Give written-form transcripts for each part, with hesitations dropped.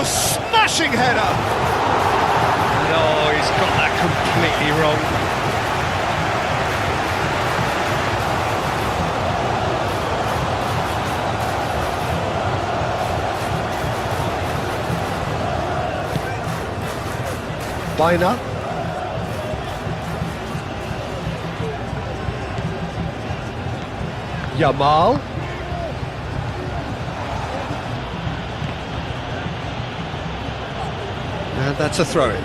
Oh, smashing header! No, he's got that completely wrong. Bruyne. Yamal. And that's a throw-in.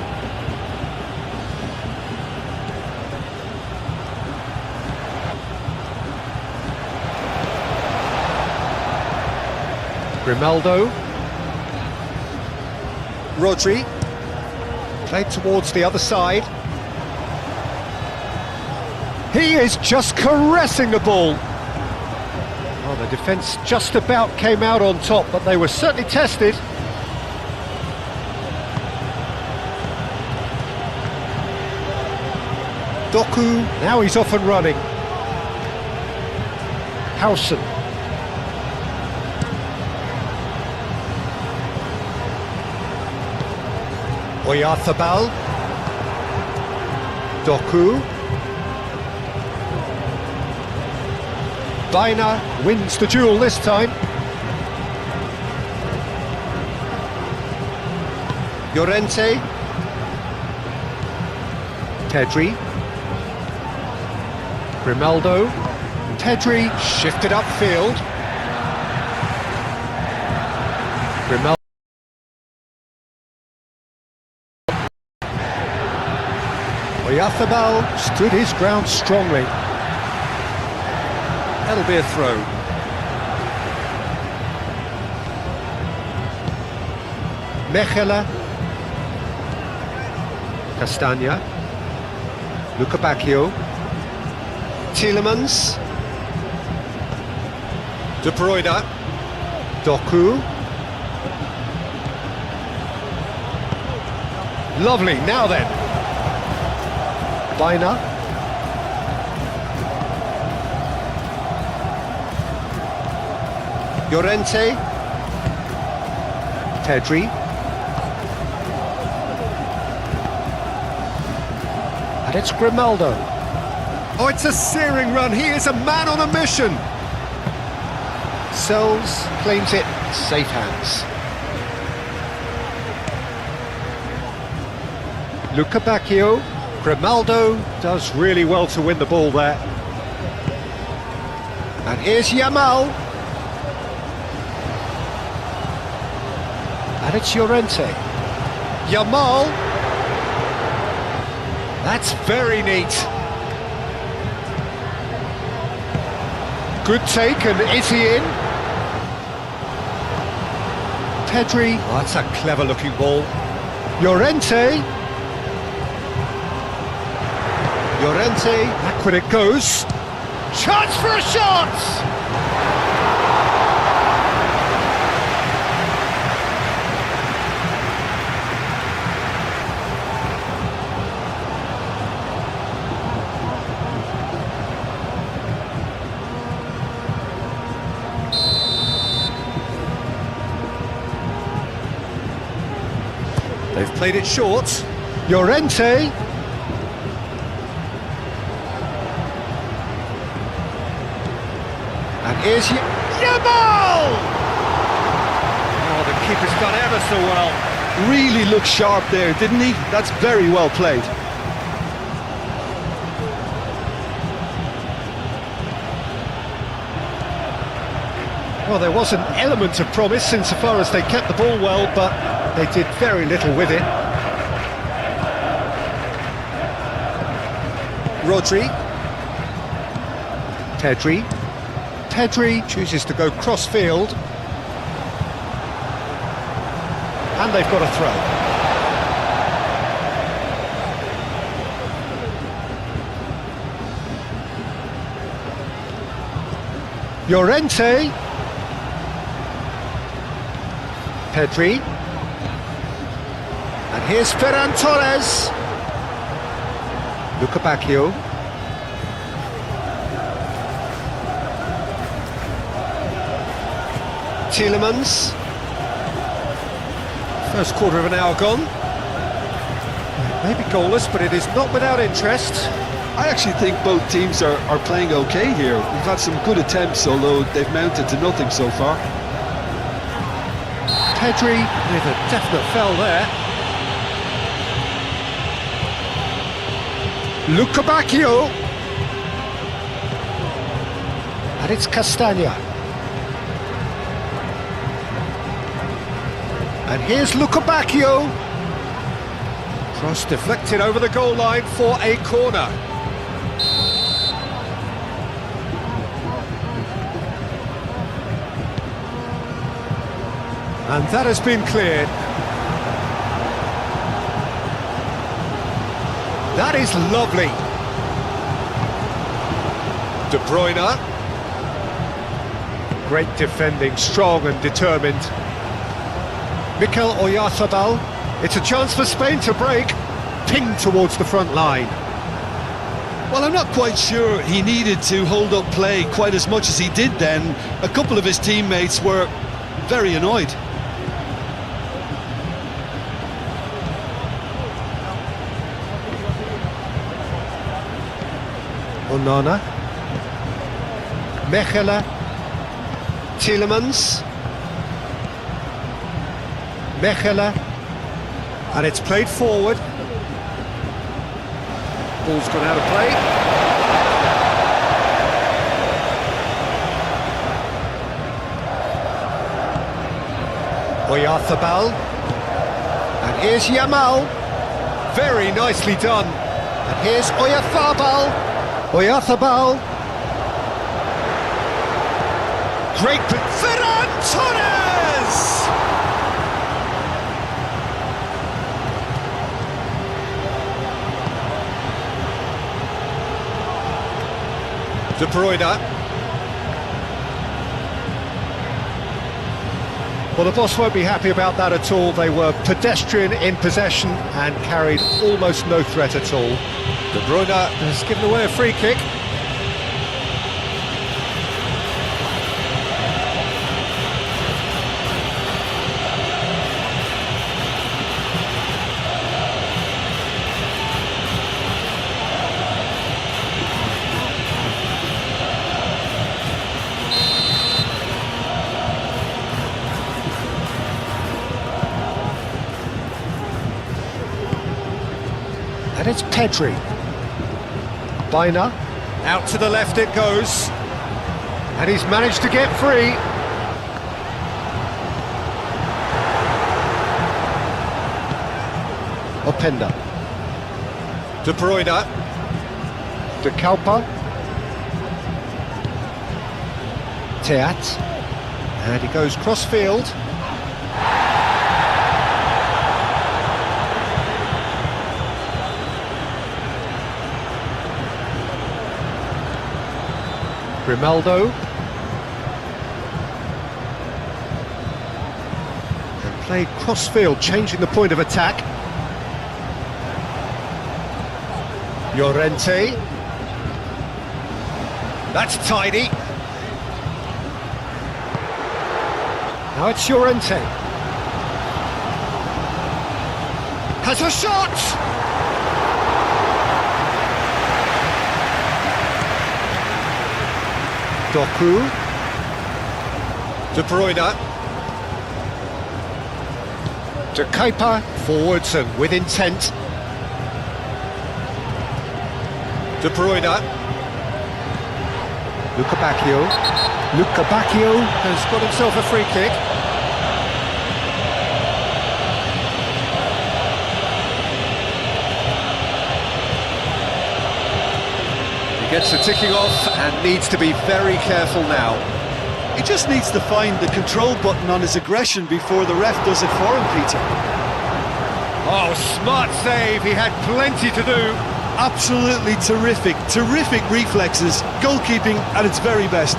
Grimaldo. Rodri. Played towards the other side. He is just caressing the ball. Well, the defence just about came out on top, but they were certainly tested. Doku, now he's off and running. Howson. Oyarzabal. Doku. Bruyne wins the duel this time. Llorente. Pedri. Grimaldo. Pedri shifted upfield. Grimaldo. Oyarzabal stood his ground strongly. That'll be a throw. Mechela. Castagna. Luca Bacchio. Tielemans. De Bruyne. Doku. Lovely, now then. Bruyne. Llorente. Pedri. And it's Grimaldo. Oh, it's a searing run. He is a man on a mission. Sells, claims it, safe hands. Luca Bacchio. Grimaldo does really well to win the ball there. And here's Yamal. And it's Llorente. Yamal. That's very neat. Good take, and is he in? Pedri. Oh, that's a clever looking ball. Llorente. Llorente. Back when it goes. Chance for a shot! They've played it short. Llorente. And here's Yamal! Oh, the keeper's done ever so well. Really looked sharp there, didn't he? That's very well played. Well, there was an element of promise insofar as they kept the ball well, but they did very little with it. Rodri. Pedri. Pedri chooses to go cross-field. And they've got a throw. Llorente. Pedri. And here's Ferran Torres. Luca Bacchio. Tielemans. First quarter of an hour gone. Maybe goalless, but it is not without interest. I actually think both teams are playing okay here. We've had some good attempts, although they've mounted to nothing so far. Pedri with a definite foul there. Luca Bacchio. And it's Castagna. And here's Luca Bacchio. Cross deflected over the goal line for a corner. And that has been cleared. That is lovely. De Bruyne. Great defending, strong and determined. Mikel Oyarzabal. It's a chance for Spain to break. Pinged towards the front line. Well, I'm not quite sure he needed to hold up play quite as much as he did then. A couple of his teammates were very annoyed. Onana. Mechelen. Tielemans. Mechelen. And it's played forward. Ball's gone out of play. Oyarzabal. And here's Yamal. Very nicely done. And here's Oyarzabal. Oyarzabal. Great. Ferran Torres! De Bruyne. Well, the boss won't be happy about that at all. They were pedestrian in possession and carried almost no threat at all. De Bruyne has given away a free kick. And it's Pedri. Bruyne. Out to the left it goes. And he's managed to get free. Openda. De Bruyne. De Kalpa. Teat. And he goes cross-field. Grimaldo. And played cross-field, changing the point of attack. Llorente. That's tidy. Now it's Llorente. Has a shot! Doku. De Bruyne. De Kuiper. Forwards and with intent. De Bruyne. Luca Bacchio. Luca Bacchio has got himself a free kick. He gets the ticking off and needs to be very careful now. He just needs to find the control button on his aggression before the ref does it for him, Peter. Oh, smart save, he had plenty to do. Absolutely terrific reflexes, goalkeeping at its very best.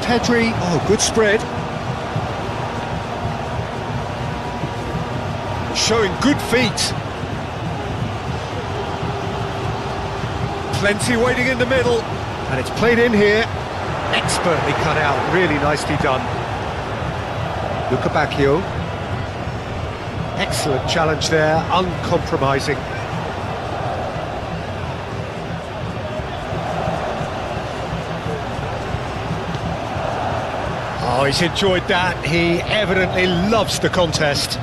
Pedri, oh, good spread. Showing good feet. Plenty waiting in the middle, and it's played in here. Expertly cut out, really nicely done. Luca Bacchio. Excellent challenge there, uncompromising. Oh, he's enjoyed that. He evidently loves the contest.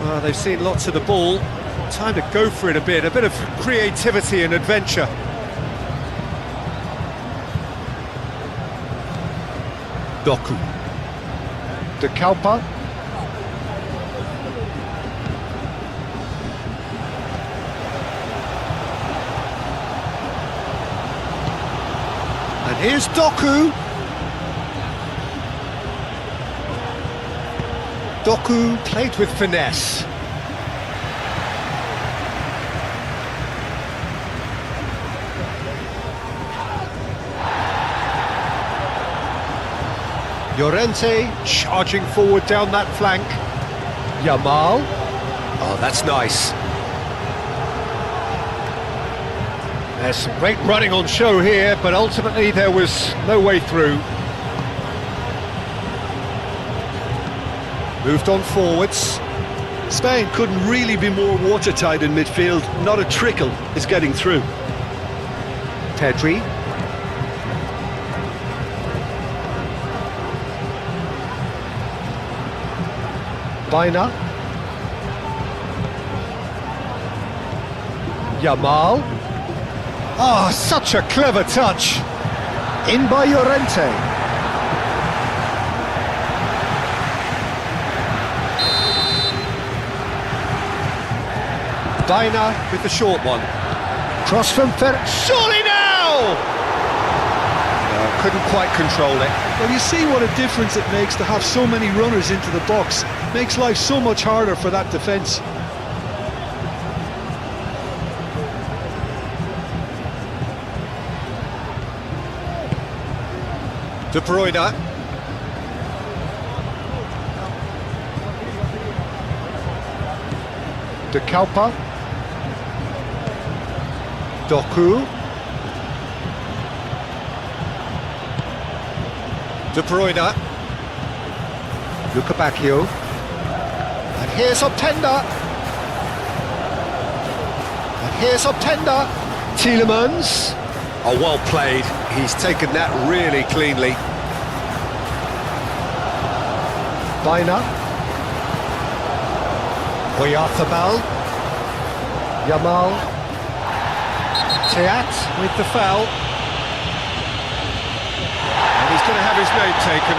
Well, they've seen lots of the ball. Time to go for it a bit of creativity and adventure. Doku. De Kalpa. And here's Doku. Doku played with finesse. Llorente charging forward down that flank. Yamal. Oh, that's nice. There's some great running on show here, but ultimately there was no way through. Moved on forwards. Spain couldn't really be more watertight in midfield. Not a trickle is getting through. Pedri. Bruyne. Yamal. Oh, such a clever touch. In by Llorente. Bruyne with the short one. Cross from surely now! No, couldn't quite control it. Well, you see what a difference it makes to have so many runners into the box. Makes life so much harder for that defence. De Bruyne. De Kalpa. Doku. De Bruyne. Luka Bacchio. And here's Optenda. And here's Optenda. Tielemans. Oh, well played. He's taken that really cleanly. Bruyne. Oyarzabal. Yamal. Teat with the foul. And he's going to have his name taken.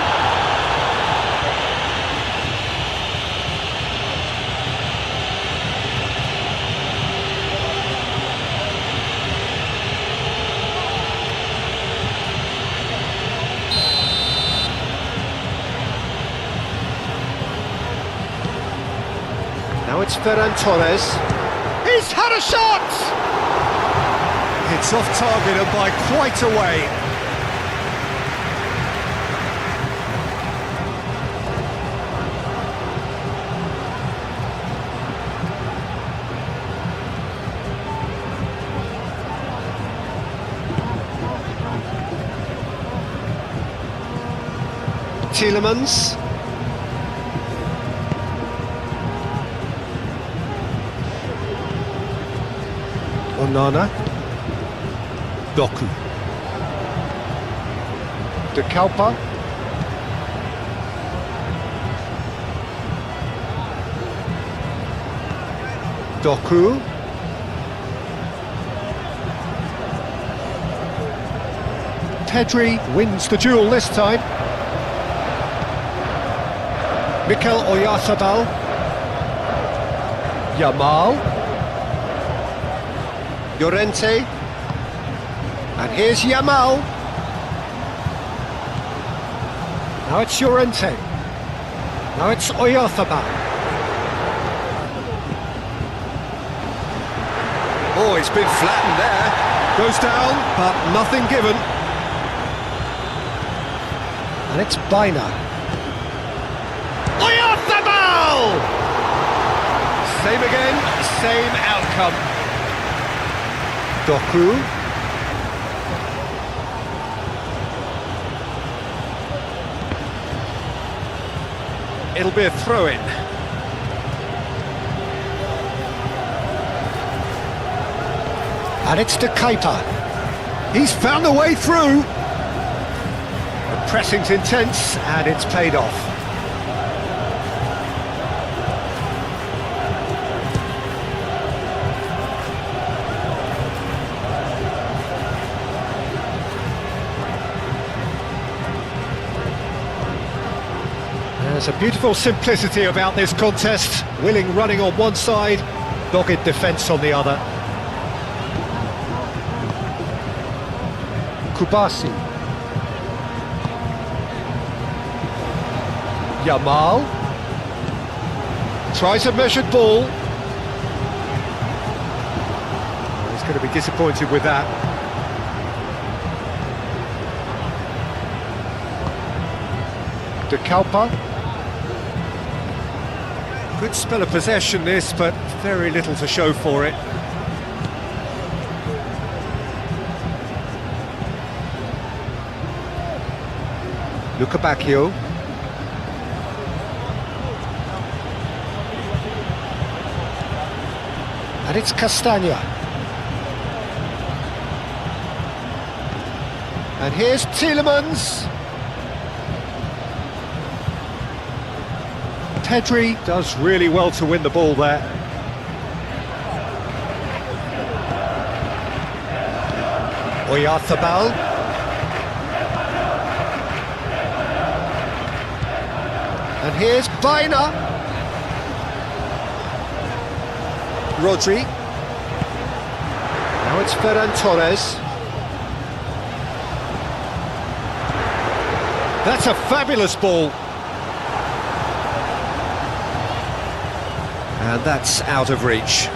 Now it's Ferran Torres. He's had a shot! It's off target and by quite a way. Tielemans. Onana. Doku. De Kalpa. Doku. Pedri wins the duel this time. Mikel Oyarzabal. Yamal. Llorente, and here's Yamal. Now it's Llorente. Now it's Oyarzabal. Oh, he's been flattened there. Goes down, but nothing given. And it's Bruyne. Oyarzabal! Same again, same outcome. Doku. It'll be a throw-in. And it's to Keita. He's found a way through. The pressing's intense and it's paid off. There's a beautiful simplicity about this contest. Willing running on one side, dogged defence on the other. Kubasi. Yamal. Tries a measured ball. He's going to be disappointed with that. De Kalpa. Good spell of possession this, but very little to show for it. Bacchio. And it's Castagna. And here's Tielemans. Pedri does really well to win the ball there. Oyarzabal. And here's Bruyne. Rodri. Now it's Ferran Torres. That's a fabulous ball. And that's out of reach.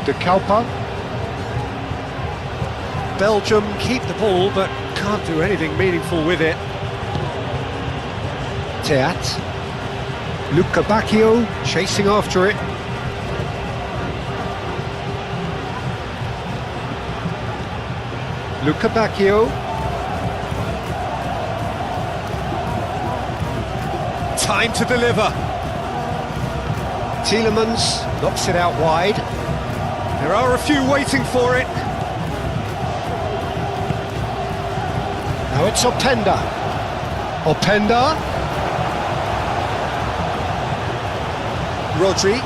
De Kalpa. Belgium keep the ball but can't do anything meaningful with it. Teat. Bacchio chasing after it. Bacchio. Time to deliver. Tielemans knocks it out wide. There are a few waiting for it. Now it's Openda. Openda. Rodri.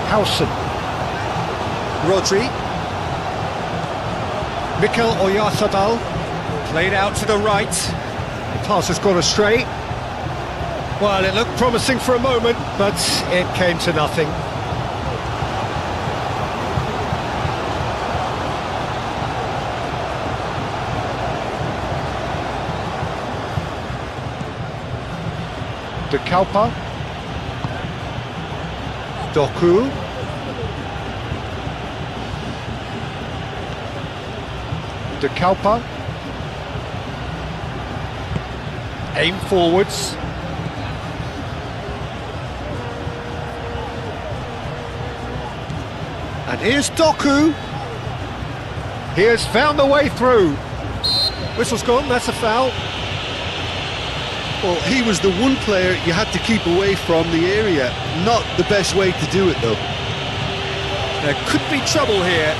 Howson. Rodri. Mikel Oyarzabal. Played out to the right. The pass has gone astray. Well, it looked promising for a moment, but it came to nothing. De Kalpa. Doku. De Kalpa. Aim forwards. And here's Doku. He has found the way through. Whistle's gone, that's a foul. Well, he was the one player you had to keep away from the area. Not the best way to do it, though. There could be trouble here,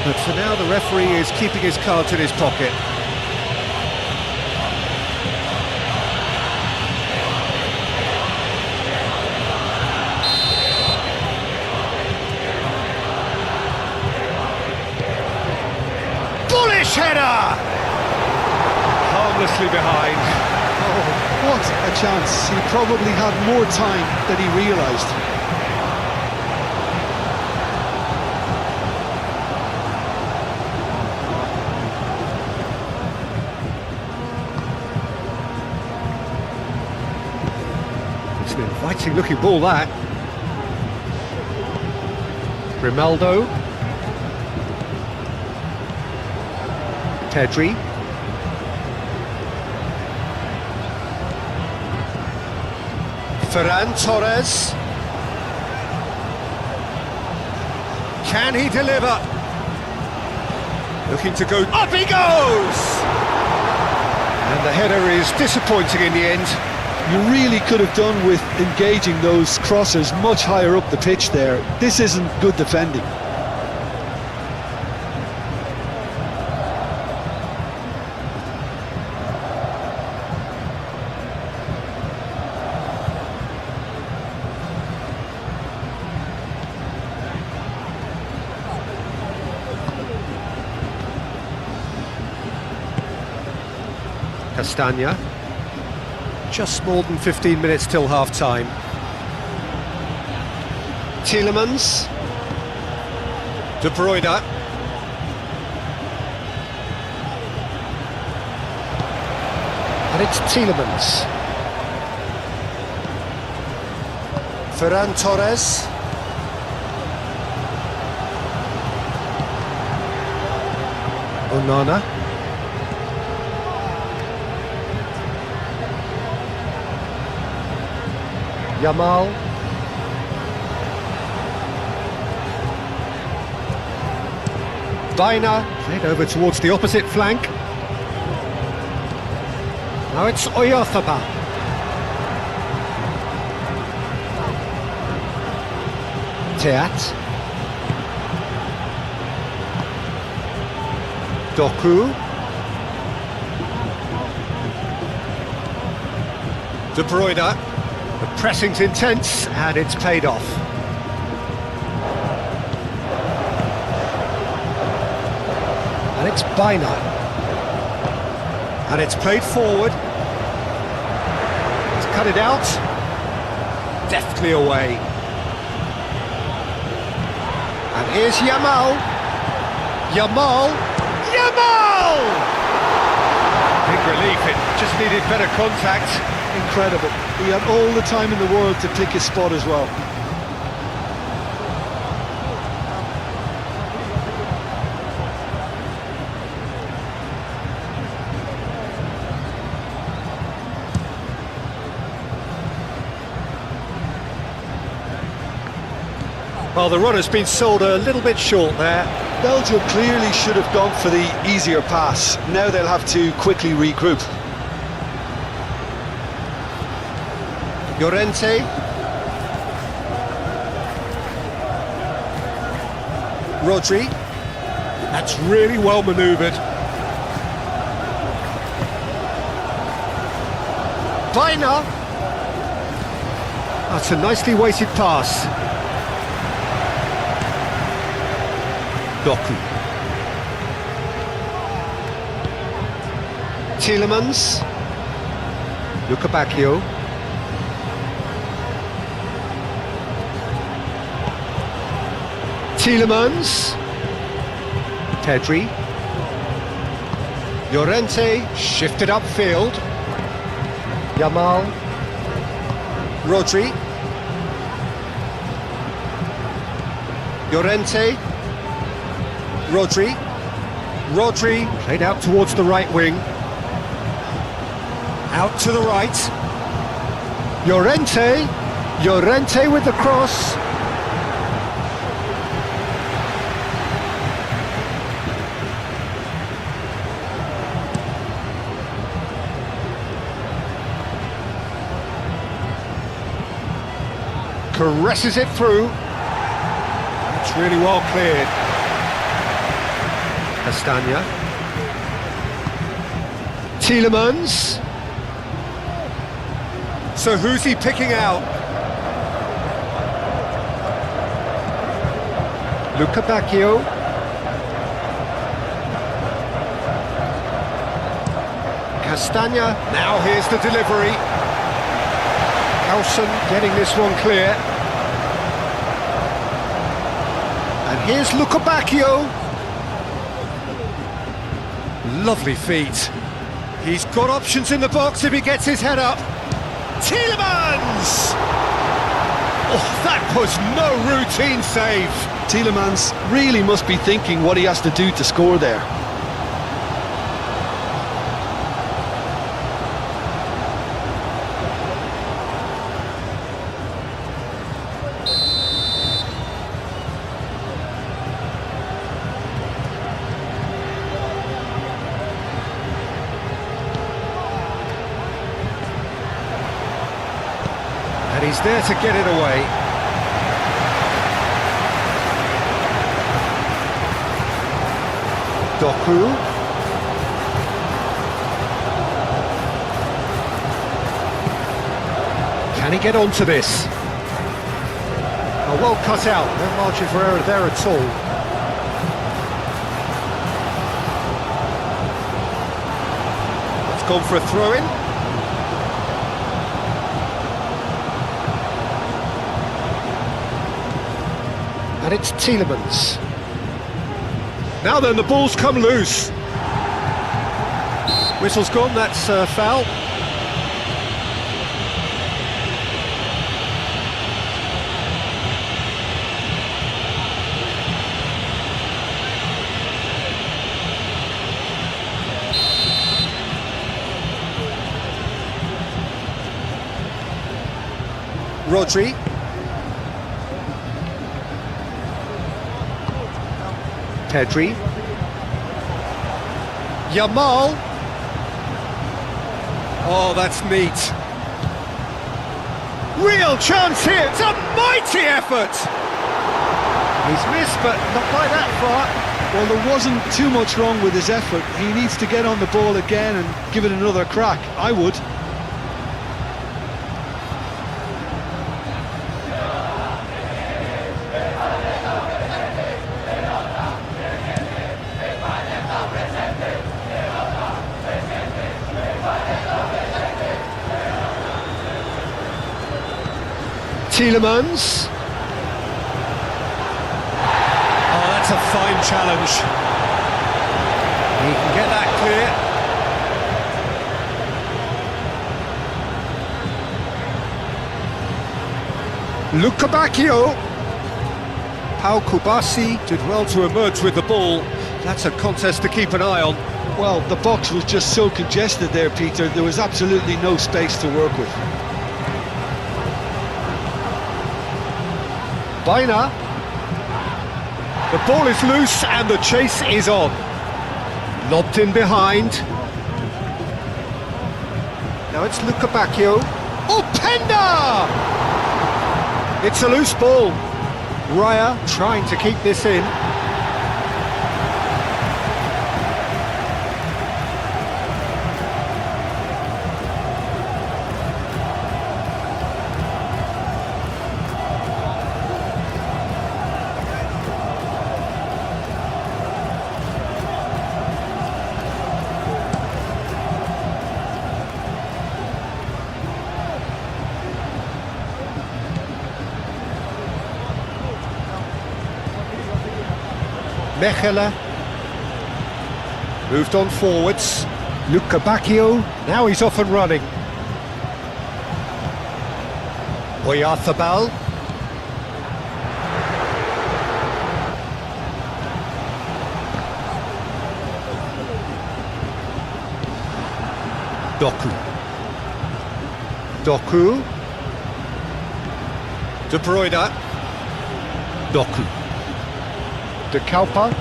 but for now the referee is keeping his cards in his pocket. Bullish header! Harmlessly behind. Oh, what a chance. He probably had more time than he realised. It's an inviting looking ball, that. Grimaldo. Pedri. Ferran Torres. Can he deliver? Looking to go, up he goes! And the header is disappointing in the end. You really could have done with engaging those crossers much higher up the pitch there. This isn't good defending. Castagna. Just more than 15 minutes till half-time. Tielemans. De Bruyne. And it's Tielemans. Ferran Torres. Onana. Yamal. Bruyne, played over towards the opposite flank. Now it's Oyarzabal. Teat. Doku. De Bruyne. The pressing's intense, and it's paid off. And it's Bruyne. And it's played forward. He's cut it out. Deftly away. And here's Yamal. Yamal. Yamal! Big relief, it just needed better contact. Incredible. He had all the time in the world to pick his spot as well. Well, the run has been sold a little bit short there. Belgium clearly should have gone for the easier pass. Now they'll have to quickly regroup. Llorente. Rodri. That's really well manoeuvred. Bruyne. That's a nicely weighted pass. Doku. Tielemans. Lukebakio. Tielemans. Pedri. Llorente shifted upfield. Yamal. Rodri. Llorente. Rodri. Rodri played out towards the right wing. Out to the right. Llorente. Llorente with the cross. Caresses it through. It's really well cleared. Castagna. Tielemans. So who's he picking out? Lukebakio. Castagna. Now here's the delivery. Nelson getting this one clear. And here's Lukebakio. Lovely feet. He's got options in the box if he gets his head up. Tielemans! Oh, that was no routine save. Tielemans really must be thinking what he has to do to score there. he's there to get it away. Doku. Can he get onto this? Oh, well cut out, no margin for error there at all. It's gone for a throw-in. And it's Tielemans. Now then, the ball's come loose. Whistle's gone, that's foul. Rodri. Pedri. Yamal. Oh, that's neat. Real chance here. It's a mighty effort. He's missed, but not by that far. Well, there wasn't too much wrong with his effort. He needs to get on the ball again and give it another crack. I would. Tielemans. Oh, that's a fine challenge. He can get that clear. Luca Bacchio. Pau Kubasi did well to emerge with the ball. That's a contest to keep an eye on. Well, the box was just so congested there, Peter. There was absolutely no space to work with. Bruyne. The ball is loose and the chase is on. Lobbed in behind. Now it's Luca Bacchio. Oh, Penda! It's a loose ball. Roja trying to keep this in. Mechelen moved on forwards. Luca Bacchio, now he's off and running. Oyarzabal. Doku. Doku. De Bruyne. Doku. De Kalpa.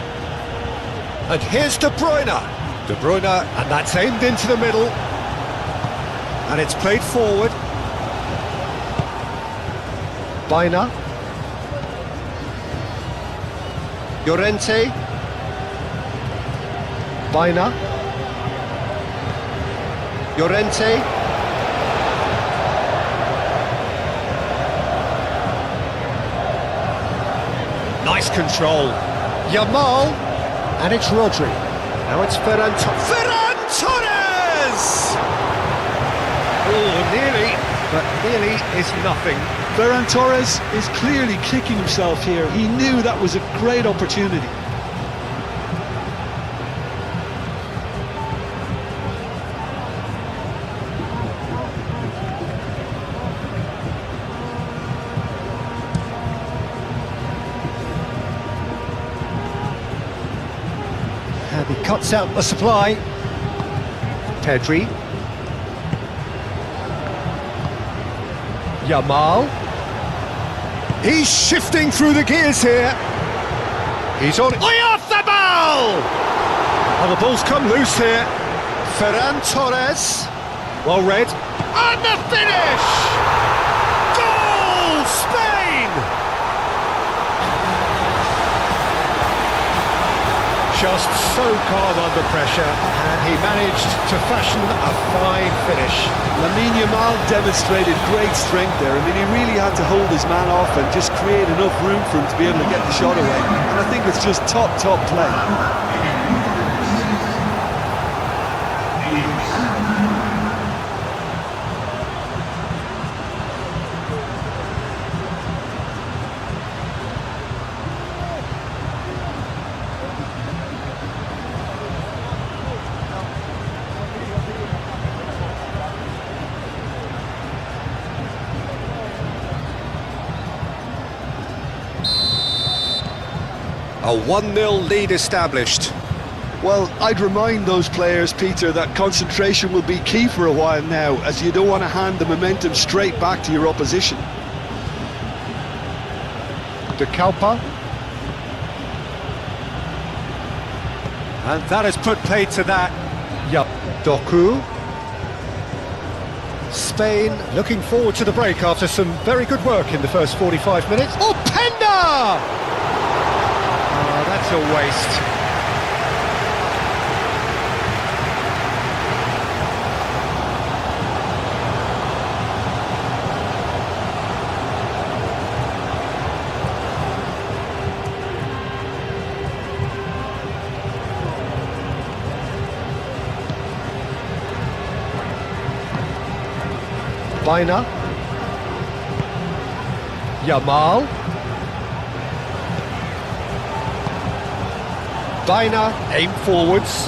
And here's De Bruyne. De Bruyne, and that's aimed into the middle. And it's played forward. Bruyne. Llorente. Bruyne. Llorente. Nice control. Yamal, and it's Rodri. Now it's Ferran Torres! Oh, nearly, but nearly is nothing. Ferran Torres is clearly kicking himself here. He knew that was a great opportunity. And he cuts out the supply. Pedri. Yamal. He's shifting through the gears here. He's on. Oyarzabal! Oh, the ball's come loose here. Ferran Torres. Well read. And the finish! Goal! Spain! Just so calm under pressure, and he managed to fashion a fine finish. Lamine Yamal demonstrated great strength there. I mean, he really had to hold his man off and just create enough room for him to be able to get the shot away. And I think it's just top play. A 1-0 lead established. Well, I'd remind those players, Peter, that concentration will be key for a while now, as you don't want to hand the momentum straight back to your opposition. De Kalpa. And that has put paid to that. Yup. Doku. Spain looking forward to the break after some very good work in the first 45 minutes. Oh, Penda! Oh, that's a waste. Bruyne. Yamal. Bruyne, aim forwards.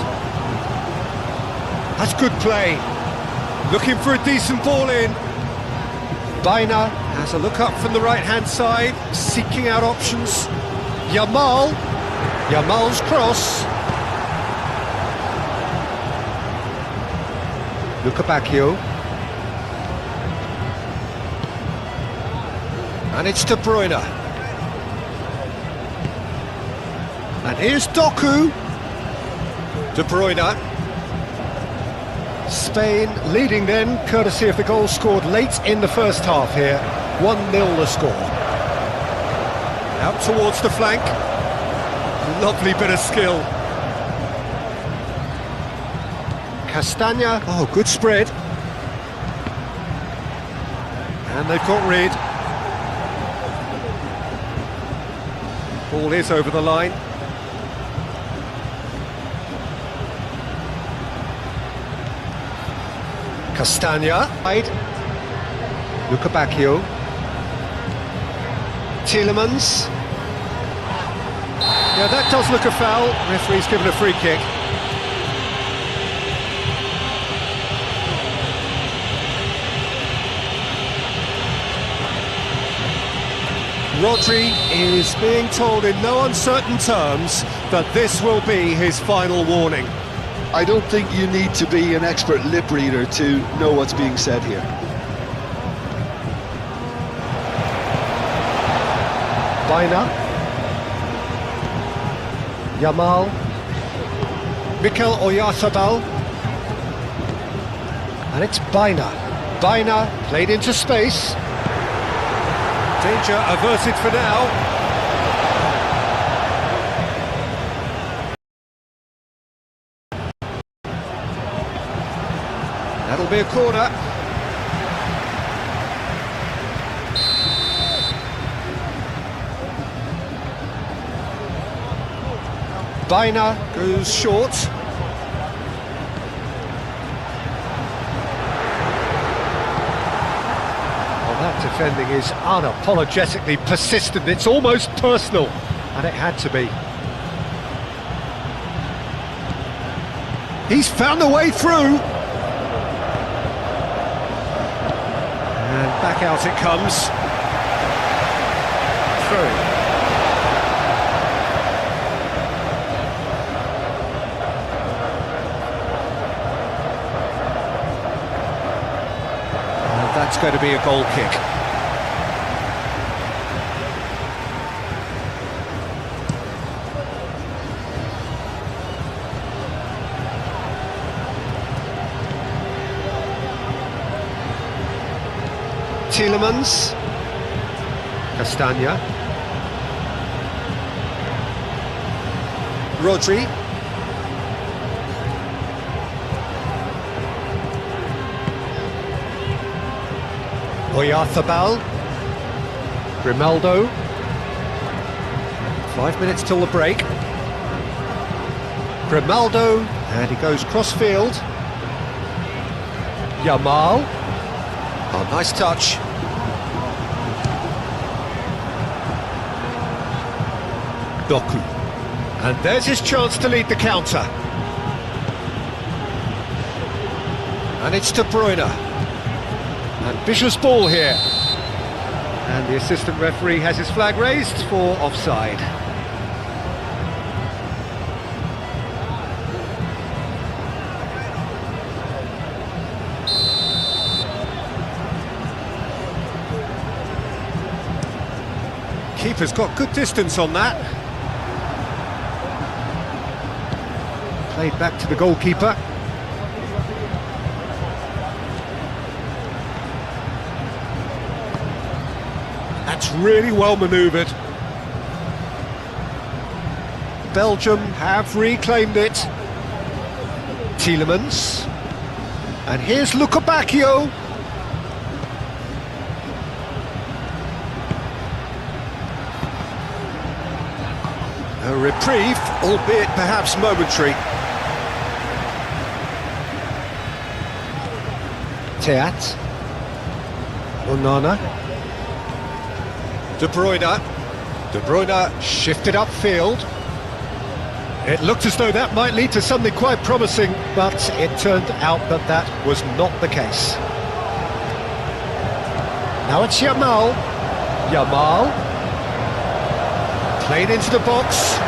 That's good play. Looking for a decent ball in. Bruyne Has a look up from the right-hand side, seeking out options. Yamal. Yamal's cross. Lukebakio. And it's De Bruyne. And here's Doku. De Bruyne. Spain leading then, courtesy of the goal scored late in the first half here. 1-0 the score. Out towards the flank. Lovely bit of skill. Castagna. Oh, good spread. And they've got rid. Ball is over the line. Castagna. Lukebakio. Tielemans. Yeah, that does look a foul. Referee's given a free kick. Rodri is being told in no uncertain terms that this will be his final warning. I don't think you need to be an expert lip reader to know what's being said here. Bruyne. Yamal. Mikel Oyarzabal. And it's Bruyne. Bruyne played into space. Danger averted for now. That'll be a corner. Bruyne Goes short. That defending is unapologetically persistent. It's almost personal, and it had to be. He's found a way through. And back out it comes. Through. That's going to be a goal kick. Tielemans. Castagna. Rodri. Oyarzabal. Grimaldo. 5 minutes till the break. Grimaldo, and he goes cross-field. Yamal. Oh, nice touch. Doku. And there's his chance to lead the counter. And it's De Bruyne. Ambitious ball here. And the assistant referee has his flag raised for offside. Keeper's got good distance on that. Played back to the goalkeeper. That's really well manoeuvred. Belgium have reclaimed it. Tielemans. And here's Lukebakio. A reprieve, albeit perhaps momentary. Teat. Onana. De Bruyne. De Bruyne shifted upfield. It looked as though that might lead to something quite promising, but it turned out that that was not the case. Now it's Yamal. Yamal. Played into the box.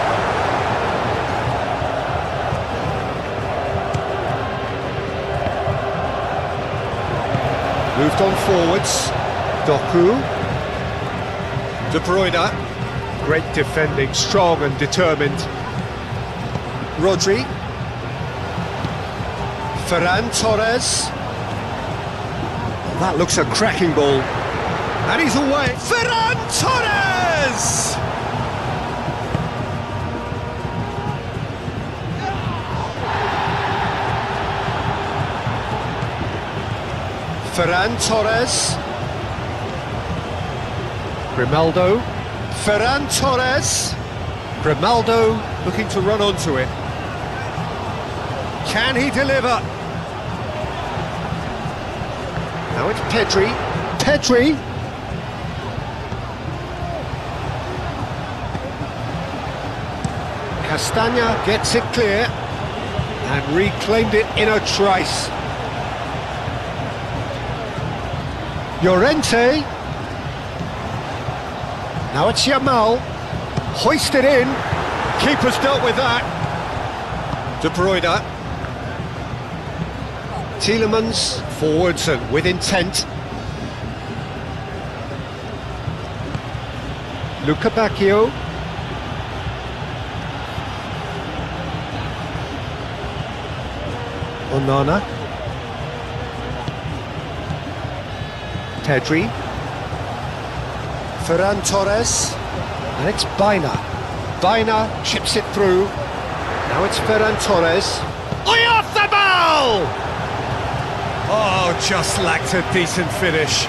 Moved on forwards. Doku. De Bruyne. Great defending, strong and determined. Rodri. Ferran Torres. That looks a cracking ball. And he's away. Ferran Torres! Ferran Torres. Grimaldo. Ferran Torres. Grimaldo looking to run onto it. Can he deliver? Now it's Pedri. Pedri. Castagna gets it clear and reclaimed it in a trice. Llorente. Now it's Yamal. Hoisted in. Keeper's dealt with that. De Bruyne. Tielemans forwards and with intent. Lukebakio. Onana. Pedri. Ferran Torres. And it's Baina. Baina chips it through. Now it's Ferran Torres. Oyarzabal! Oh, just lacked a decent finish.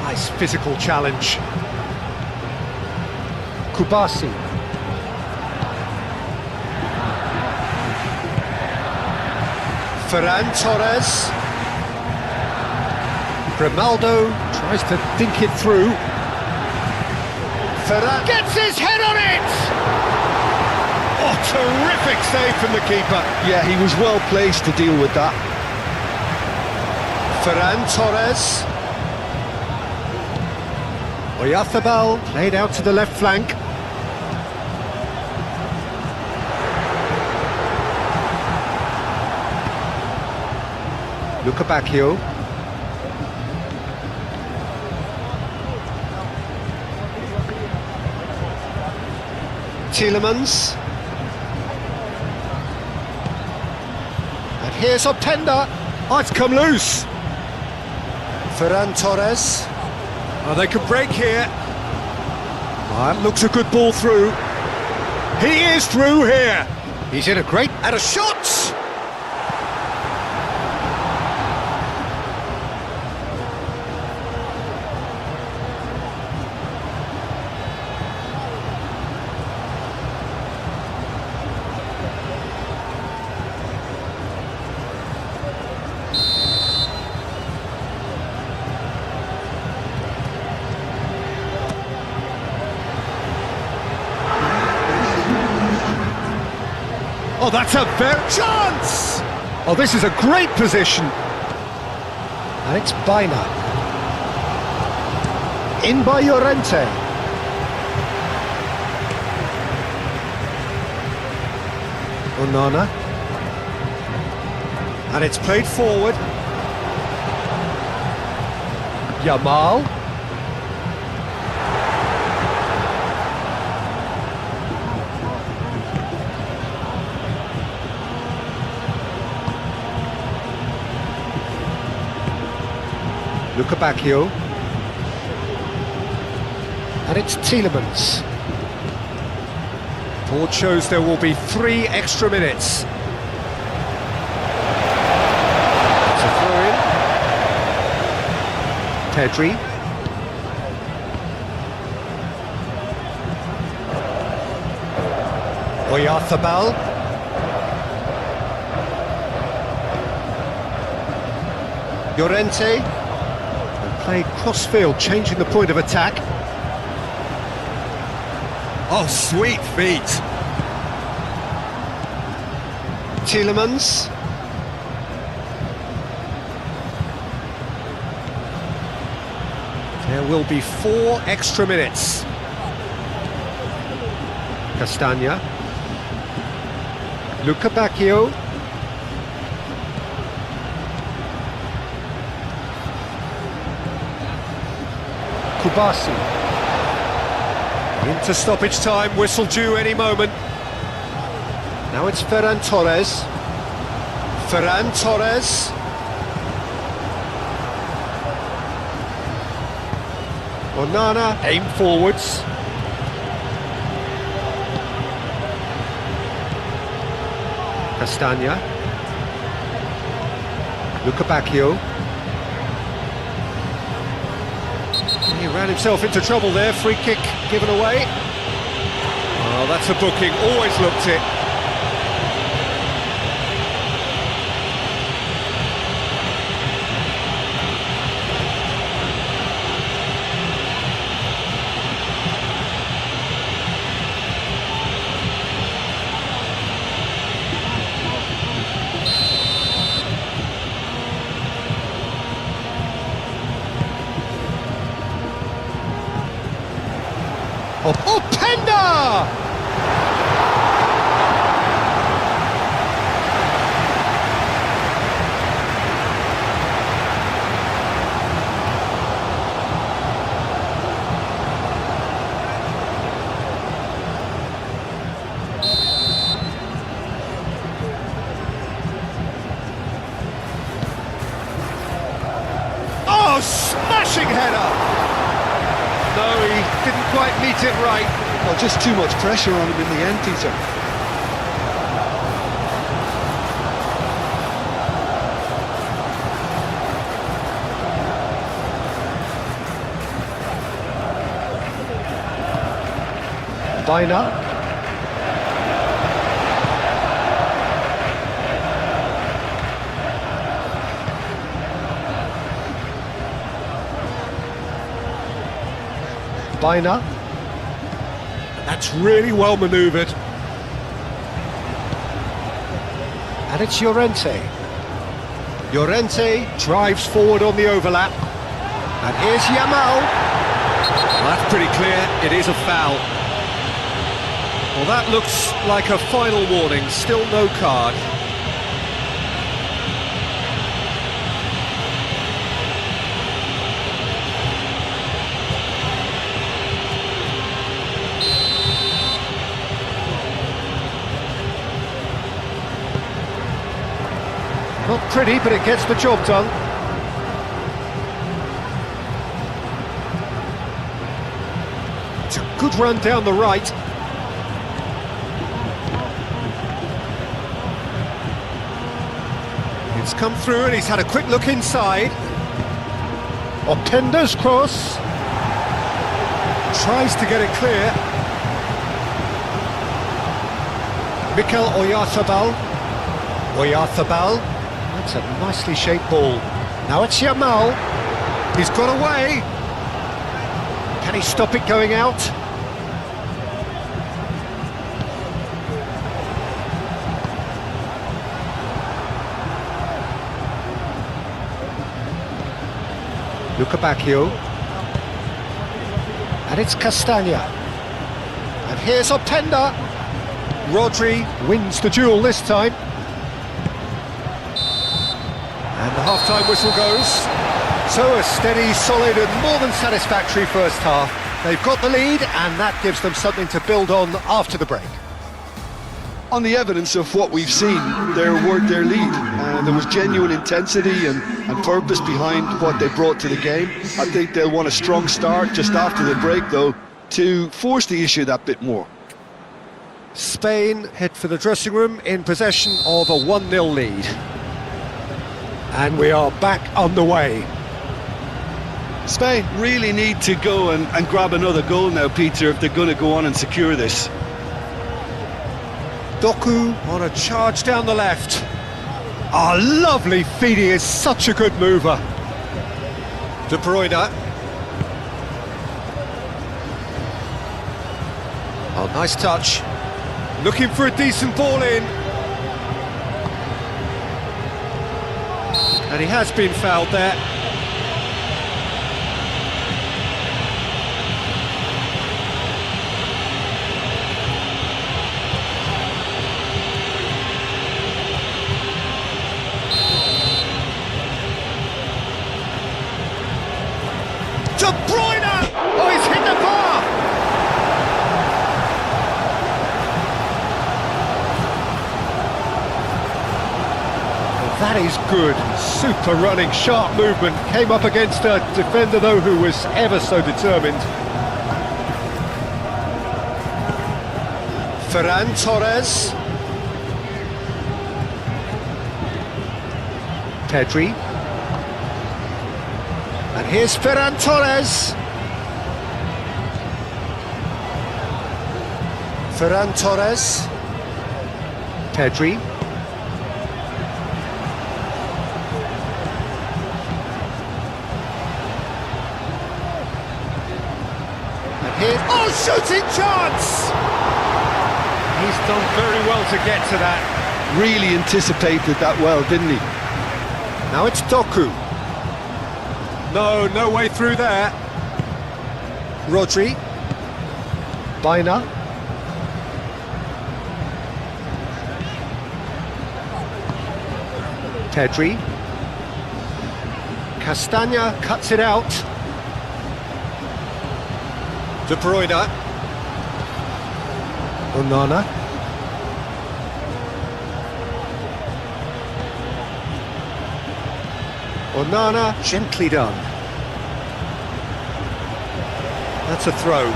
Nice physical challenge. Kubasi. Ferran Torres. Grimaldo tries to think it through. Ferran gets his head on it! Oh, terrific save from the keeper. Yeah, he was well placed to deal with that. Ferran Torres. Oyarzabal played out to the left flank. Look at Bacchio. Tielemans. And here's Openda. Oh, it's come loose. Ferran Torres. Oh, they could break here. Oh, that looks a good ball through. He is through here. He's in a great... And a shot! Oh, that's a very chance! Oh, this is a great position. And it's Baina. In by Llorente. Onana. And it's played forward. Yamal. Look at Bacchio. And it's Tielemans. Board shows there will be 3 extra minutes. It's a throw-in. Pedri. Oyarzabal. Llorente. Played cross-field, changing the point of attack. Oh, sweet feet. Tielemans. There will be 4 extra minutes. Castagna. Luca Bacchio. Kubasi. Into stoppage time, whistle due any moment. Now it's Ferran Torres. Ferran Torres. Onana. Aim forwards. Castagna. Luca Bacchio. He ran himself into trouble there, free kick given away. Oh, that's a booking, always looked it. Oh, Penda! Oh, smashing header! No, he didn't quite meet it right. Well, just too much pressure on him in the end, Peter. Baina. Baina. That's really well manoeuvred. And it's Llorente. Llorente drives forward on the overlap. And here's Yamal. Well, that's pretty clear, it is a foul. Well, that looks like a final warning, still no card. Not pretty, but it gets the job done. It's a good run down the right. It's come through and he's had a quick look inside. Openda's cross. Tries to get it clear. Mikel Oyarzabal. Oyarzabal. That's a nicely shaped ball. Now it's Yamal. He's got away. Can he stop it going out? Luca Bacchio. And it's Castagna. And here's Openda. Rodri wins the duel this time. And the half-time whistle goes. So a steady, solid and more than satisfactory first half. They've got the lead and that gives them something to build on after the break. On the evidence of what we've seen, they're worth their lead. There was genuine intensity and purpose behind what they brought to the game. I think they'll want a strong start just after the break, though, to force the issue that bit more. Spain head for the dressing room in possession of a 1-0 lead. And we are back on the way. Spain really need to go and grab another goal now, Peter, if they're going to go on and secure this. Doku on a charge down the left. Ah, lovely feed, he is such a good mover. De Bruyne. Oh, nice touch. Looking for a decent ball in. And he has been fouled there. De Bruyne! Oh, he's hit the bar! Well, that is good. Super running, sharp movement. Came up against a defender, though, who was ever so determined. Ferran Torres. Pedri. And here's Ferran Torres. Ferran Torres. Pedri. And here's... Oh, shooting chance! He's done very well to get to that. Really anticipated that well, didn't he? Now it's Doku. No way through there. Rodri. Bruyne. Pedri. Castagna cuts it out. De Bruyne. Onana. Onana, gently done. That's a throw.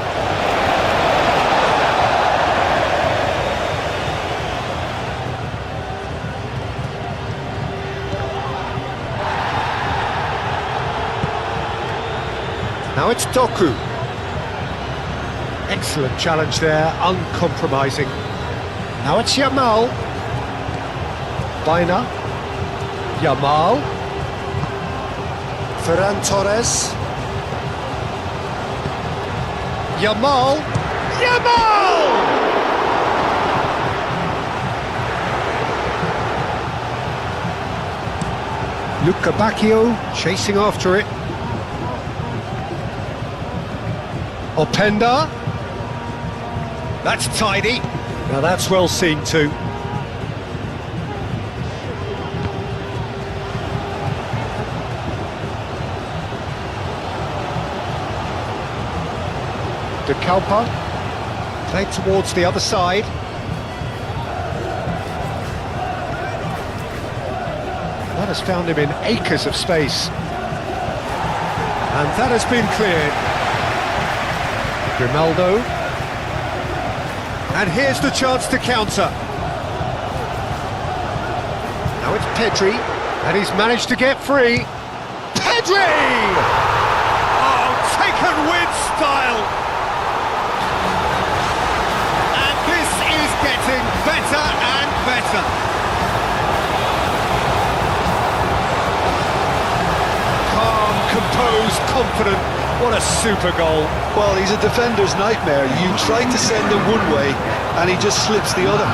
Now it's Doku. Excellent challenge there, uncompromising. Now it's Yamal. Bruyne. Yamal. Ferran Torres. Yamal. Yamal! Luca Bacchio chasing after it. Openda. That's tidy. Now that's well seen too. De Kalpa, played towards the other side. That has found him in acres of space. And that has been cleared. Grimaldo. And here's the chance to counter. Now it's Pedri, and he's managed to get free. Pedri! Oh, taken with style. And this is getting better and better. Calm, composed, confident. What a super goal. Well, he's a defender's nightmare. You try to send him one way, and he just slips the other.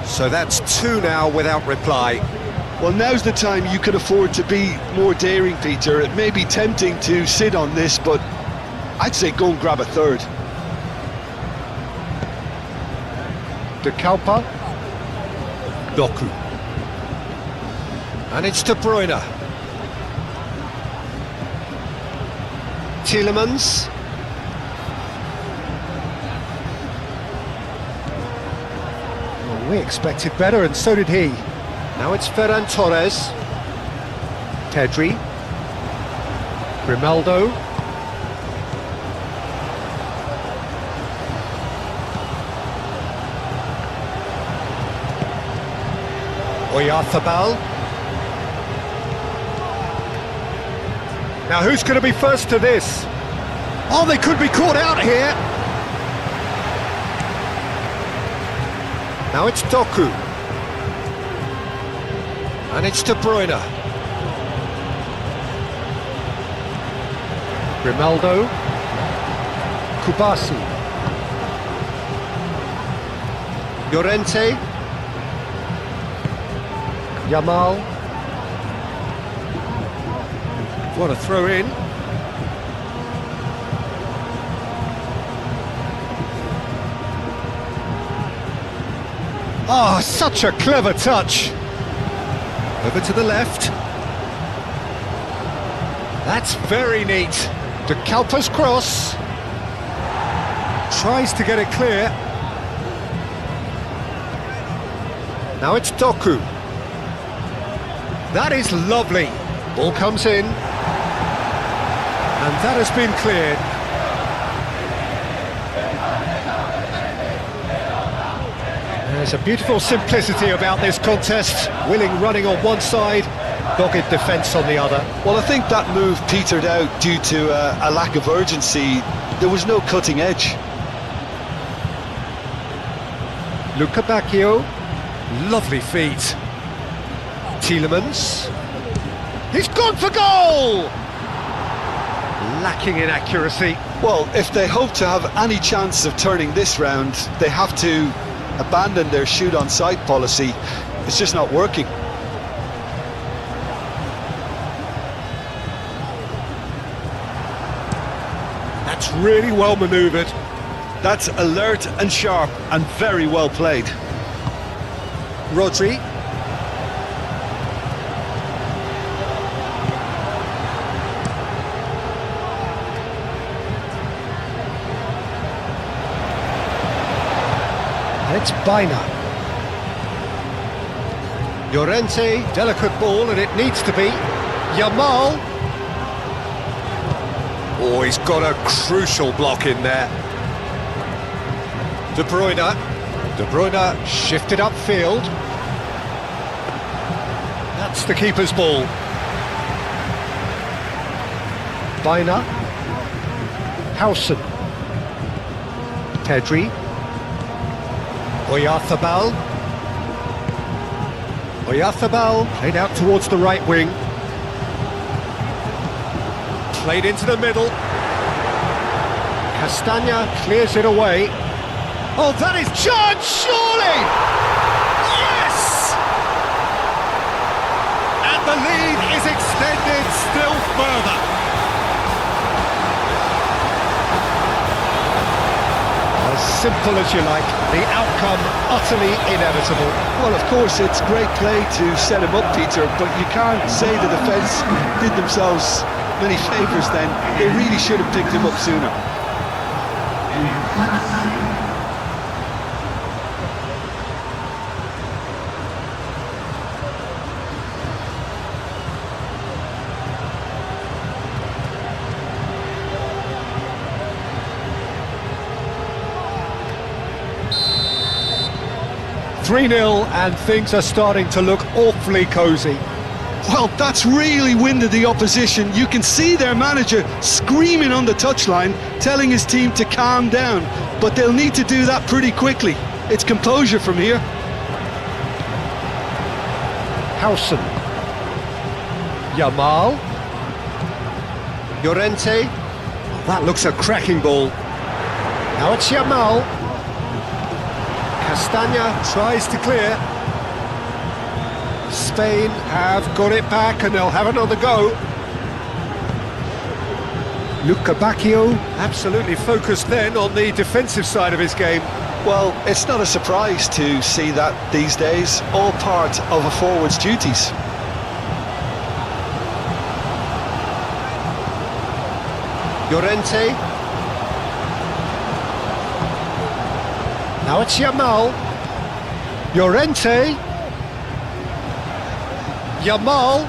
So that's two now without reply. Well, now's the time you could afford to be more daring, Peter. It may be tempting to sit on this, but I'd say go and grab a third. De Kalpa. Doku. And it's De Bruyne. Tielemans. Well, we expected better, and so did he. Now it's Ferran Torres. Pedri. Grimaldo. Oyarzabal. Now who's going to be first to this? Oh, they could be caught out here. Now it's Doku. And it's De Bruyne. Grimaldo. Kubasi. Llorente. Yamal. What a throw in. Oh, such a clever touch. Over to the left. That's very neat. De Kalpa's cross. Tries to get it clear. Now it's Doku. That is lovely. Ball comes in. And that has been cleared. There's a beautiful simplicity about this contest. Willing running on one side, dogged defence on the other. Well, I think that move petered out due to a lack of urgency. There was no cutting edge. Luca Bacchio. Lovely feet. Tielemans. He's gone for goal! Lacking in accuracy. Well, if they hope to have any chance of turning this round, they have to abandon their shoot on sight policy. It's just not working. That's really well manoeuvred. That's alert and sharp and very well played. Rodri. It's Bruyne. Llorente, delicate ball, and it needs to be. Yamal. Oh, he's got a crucial block in there. De Bruyne. De Bruyne shifted upfield. That's the keeper's ball. Bruyne. Hausen. Pedri. Oyarzabal. Oyarzabal played out towards the right wing. Played into the middle. Castagna clears it away. Oh, that is chance, surely! Yes! And the lead is extended still further. As simple as you like, the outcome utterly inevitable. Well, of course, it's great play to set him up, Peter, but you can't say the defence did themselves many favours then. They really should have picked him up sooner. 3-0 and things are starting to look awfully cosy. Well, that's really winded the opposition. You can see their manager screaming on the touchline, telling his team to calm down, but they'll need to do that pretty quickly. It's composure from here. Howson. Yamal. Llorente. That looks a cracking ball. Now it's Yamal. Castagna tries to clear. Spain have got it back and they'll have another go. Luca Bacchio absolutely focused then on the defensive side of his game. Well, it's not a surprise to see that these days, all part of a forward's duties. Llorente. Now it's Yamal. Llorente. Yamal.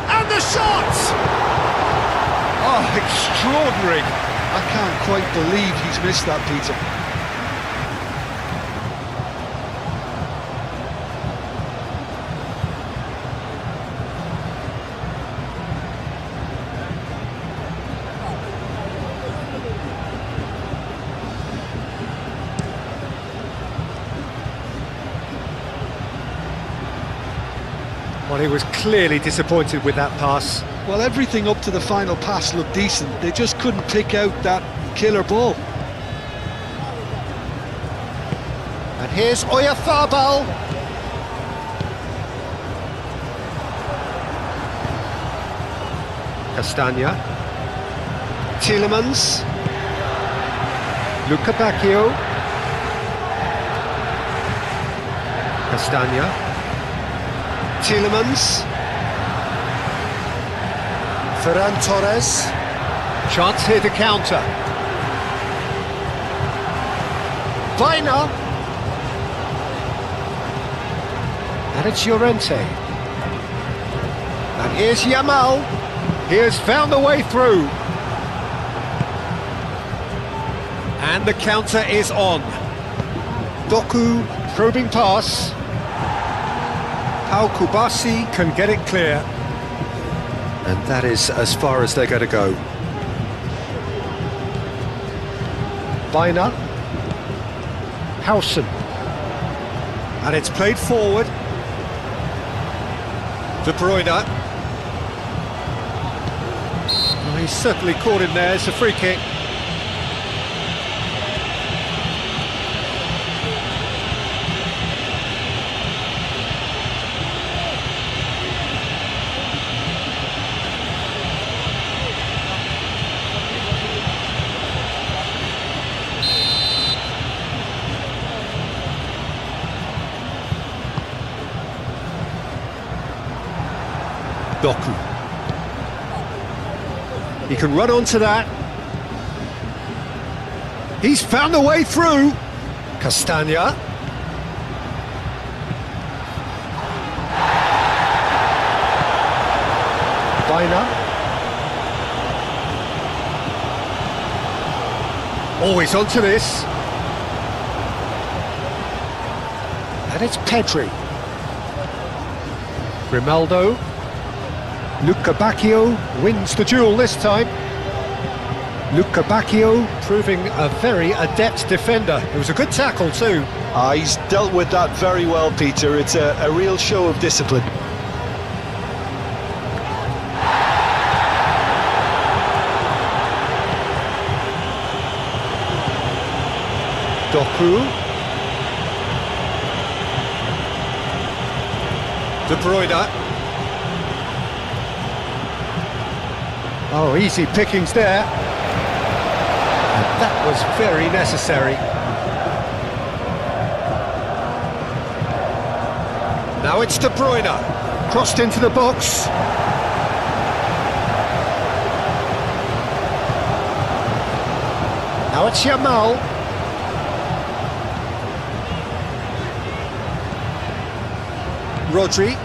And the shot! Oh, extraordinary. I can't quite believe he's missed that, Peter. Well, he was clearly disappointed with that pass. Well, everything up to the final pass looked decent. They just couldn't pick out that killer ball. And here's Oyarzabal. Castagna. Tielemans. Luca Bacchio. Castagna. Tielemans. Ferran Torres. Chance here to counter. Bruyne. And it's Llorente. And here's Yamal. He has found the way through. And the counter is on. Doku probing pass. Pau Kubasi can get it clear. And that is as far as they're going to go. Bruyne. Howson. And it's played forward. De Bruyne. Oh, he's certainly caught him there. It's a free kick. Doku. He can run onto that. He's found a way through. Castagna. Bruyne. Always onto this. And it's Pedri. Grimaldo. Luca Bacchio wins the duel this time. Luca Bacchio proving a very adept defender. It was a good tackle too. He's dealt with that very well, Peter. It's a real show of discipline. Doku. De Bruyne. Oh, easy pickings there. And that was very necessary. Now it's De Bruyne. Crossed into the box. Now it's Yamal. Rodri.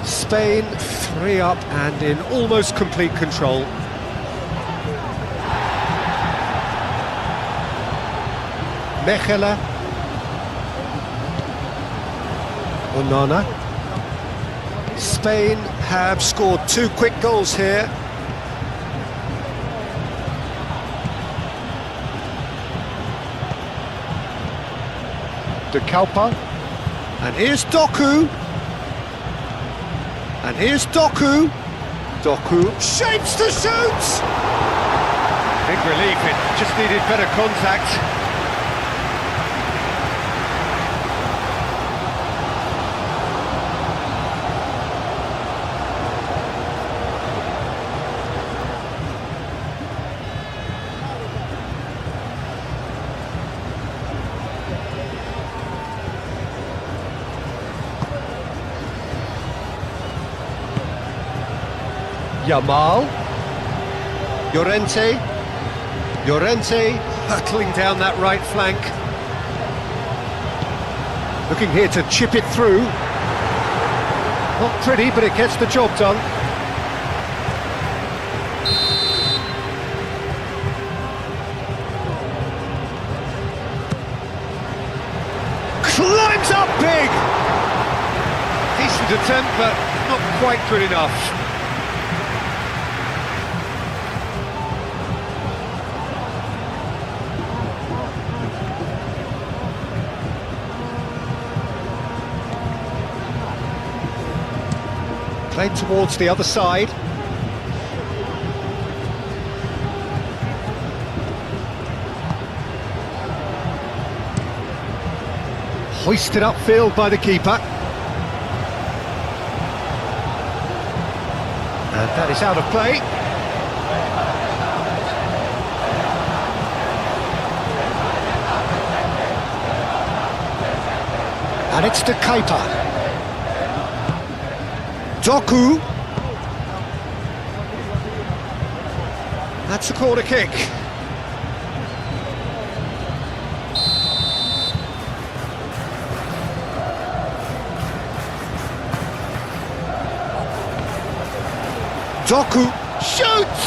Spain 3 up and in almost complete control. Mechelen. Onana. Spain have scored 2 quick goals here. De Kalpa. And here's Doku. And here's Doku. Doku. Shapes to shoot! Big relief, it just needed better contact. Yamal. Llorente. Llorente hurtling down that right flank. Looking here to chip it through. Not pretty, but it gets the job done. Climbs up big! Decent attempt, but not quite good enough. Played towards the other side. Hoisted upfield by the keeper. And that is out of play. And it's the keeper. Doku. That's a corner kick. Doku shoots!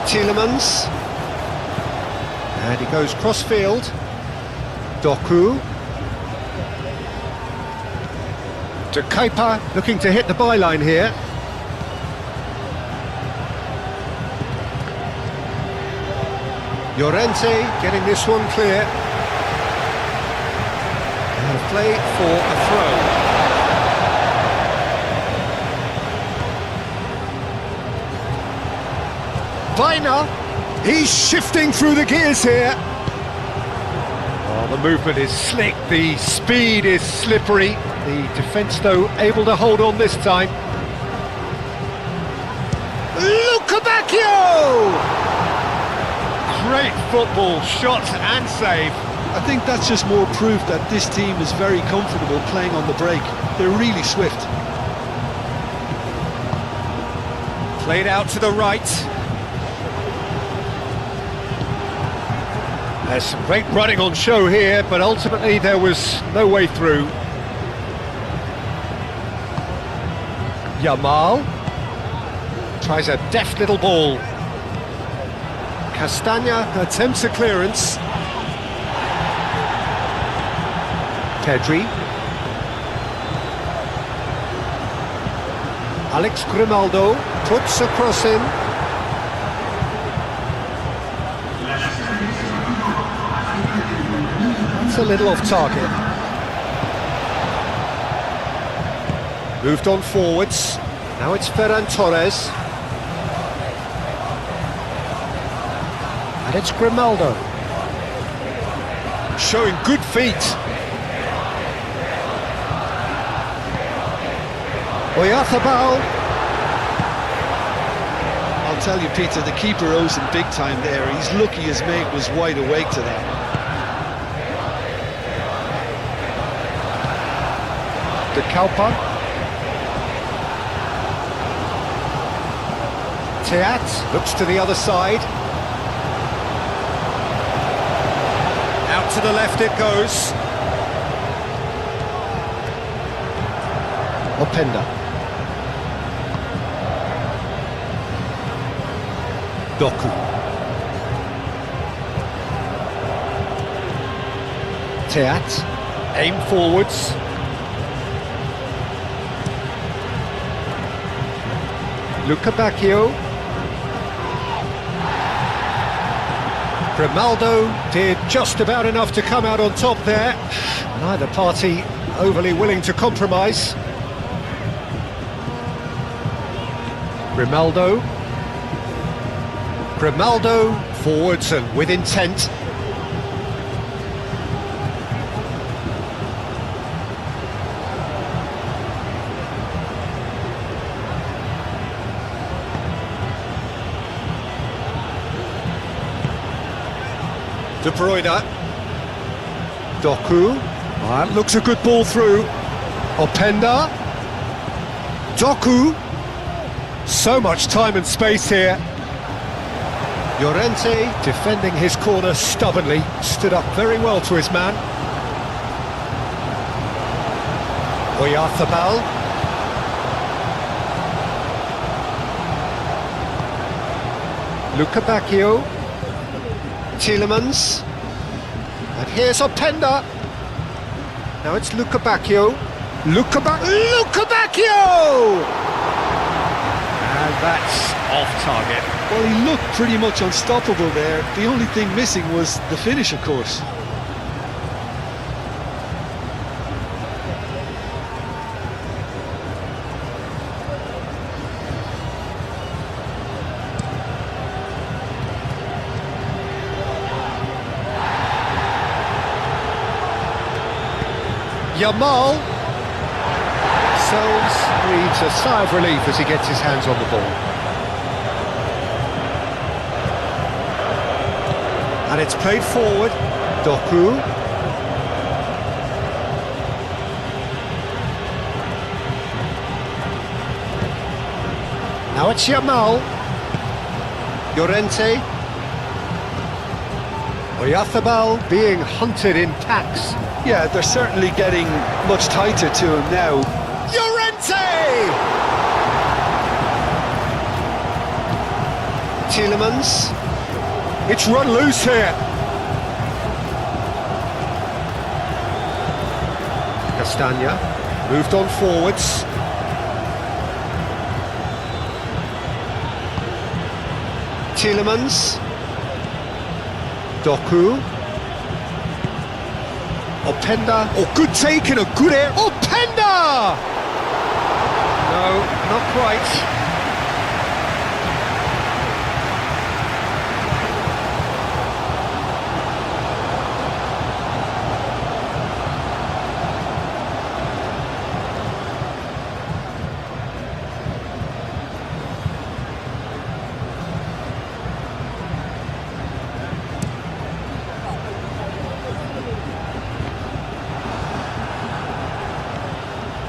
Tielemans, and he goes cross-field. Doku. De Keeper looking to hit the byline here. Llorente getting this one clear. And a play for a throw. Bruyne, he's shifting through the gears here. Oh, the movement is slick, the speed is slippery. The defence, though, able to hold on this time. Lukebakio! Great football, shot and save. I think that's just more proof that this team is very comfortable playing on the break. They're really swift. Played out to the right. There's some great running on show here, but ultimately there was no way through. Yamal tries a deft little ball. Castagna attempts a clearance. Pedri. Alex Grimaldo puts a cross in. That's a little off target. Moved on forwards. Now it's Ferran Torres. And it's Grimaldo. Showing good feet. Oyarzabal. I'll tell you, Peter, the keeper owes him big time there. He's lucky his mate was wide awake to that. De Kalpa. Teat looks to the other side. Out to the left it goes. Openda. Doku. Teat. Aim forwards. Luca Bacchio. Grimaldo did just about enough to come out on top there. Neither party overly willing to compromise. Grimaldo. Grimaldo forwards and with intent. De Bruyne. Doku. That looks a good ball through. Openda. Doku. So much time and space here. Llorente defending his corner stubbornly. Stood up very well to his man. Oyarzabal. Luca Bacchio. Tielemans. And here's Openda. Now it's Luca Bacchio. Luca Bacchio! And that's off target. Well, he looked pretty much unstoppable there. The only thing missing was the finish, of course. Yamal. Sells breathes a sigh of relief as he gets his hands on the ball. And it's played forward. Doku. Now it's Yamal. Llorente. Oyarzabal being hunted in packs. Yeah, they're certainly getting much tighter to him now. Llorente! Tielemans. It's run loose here. Castagna moved on forwards. Tielemans. Doku. Openda. Oh, good take and a good air. Openda! No, not quite.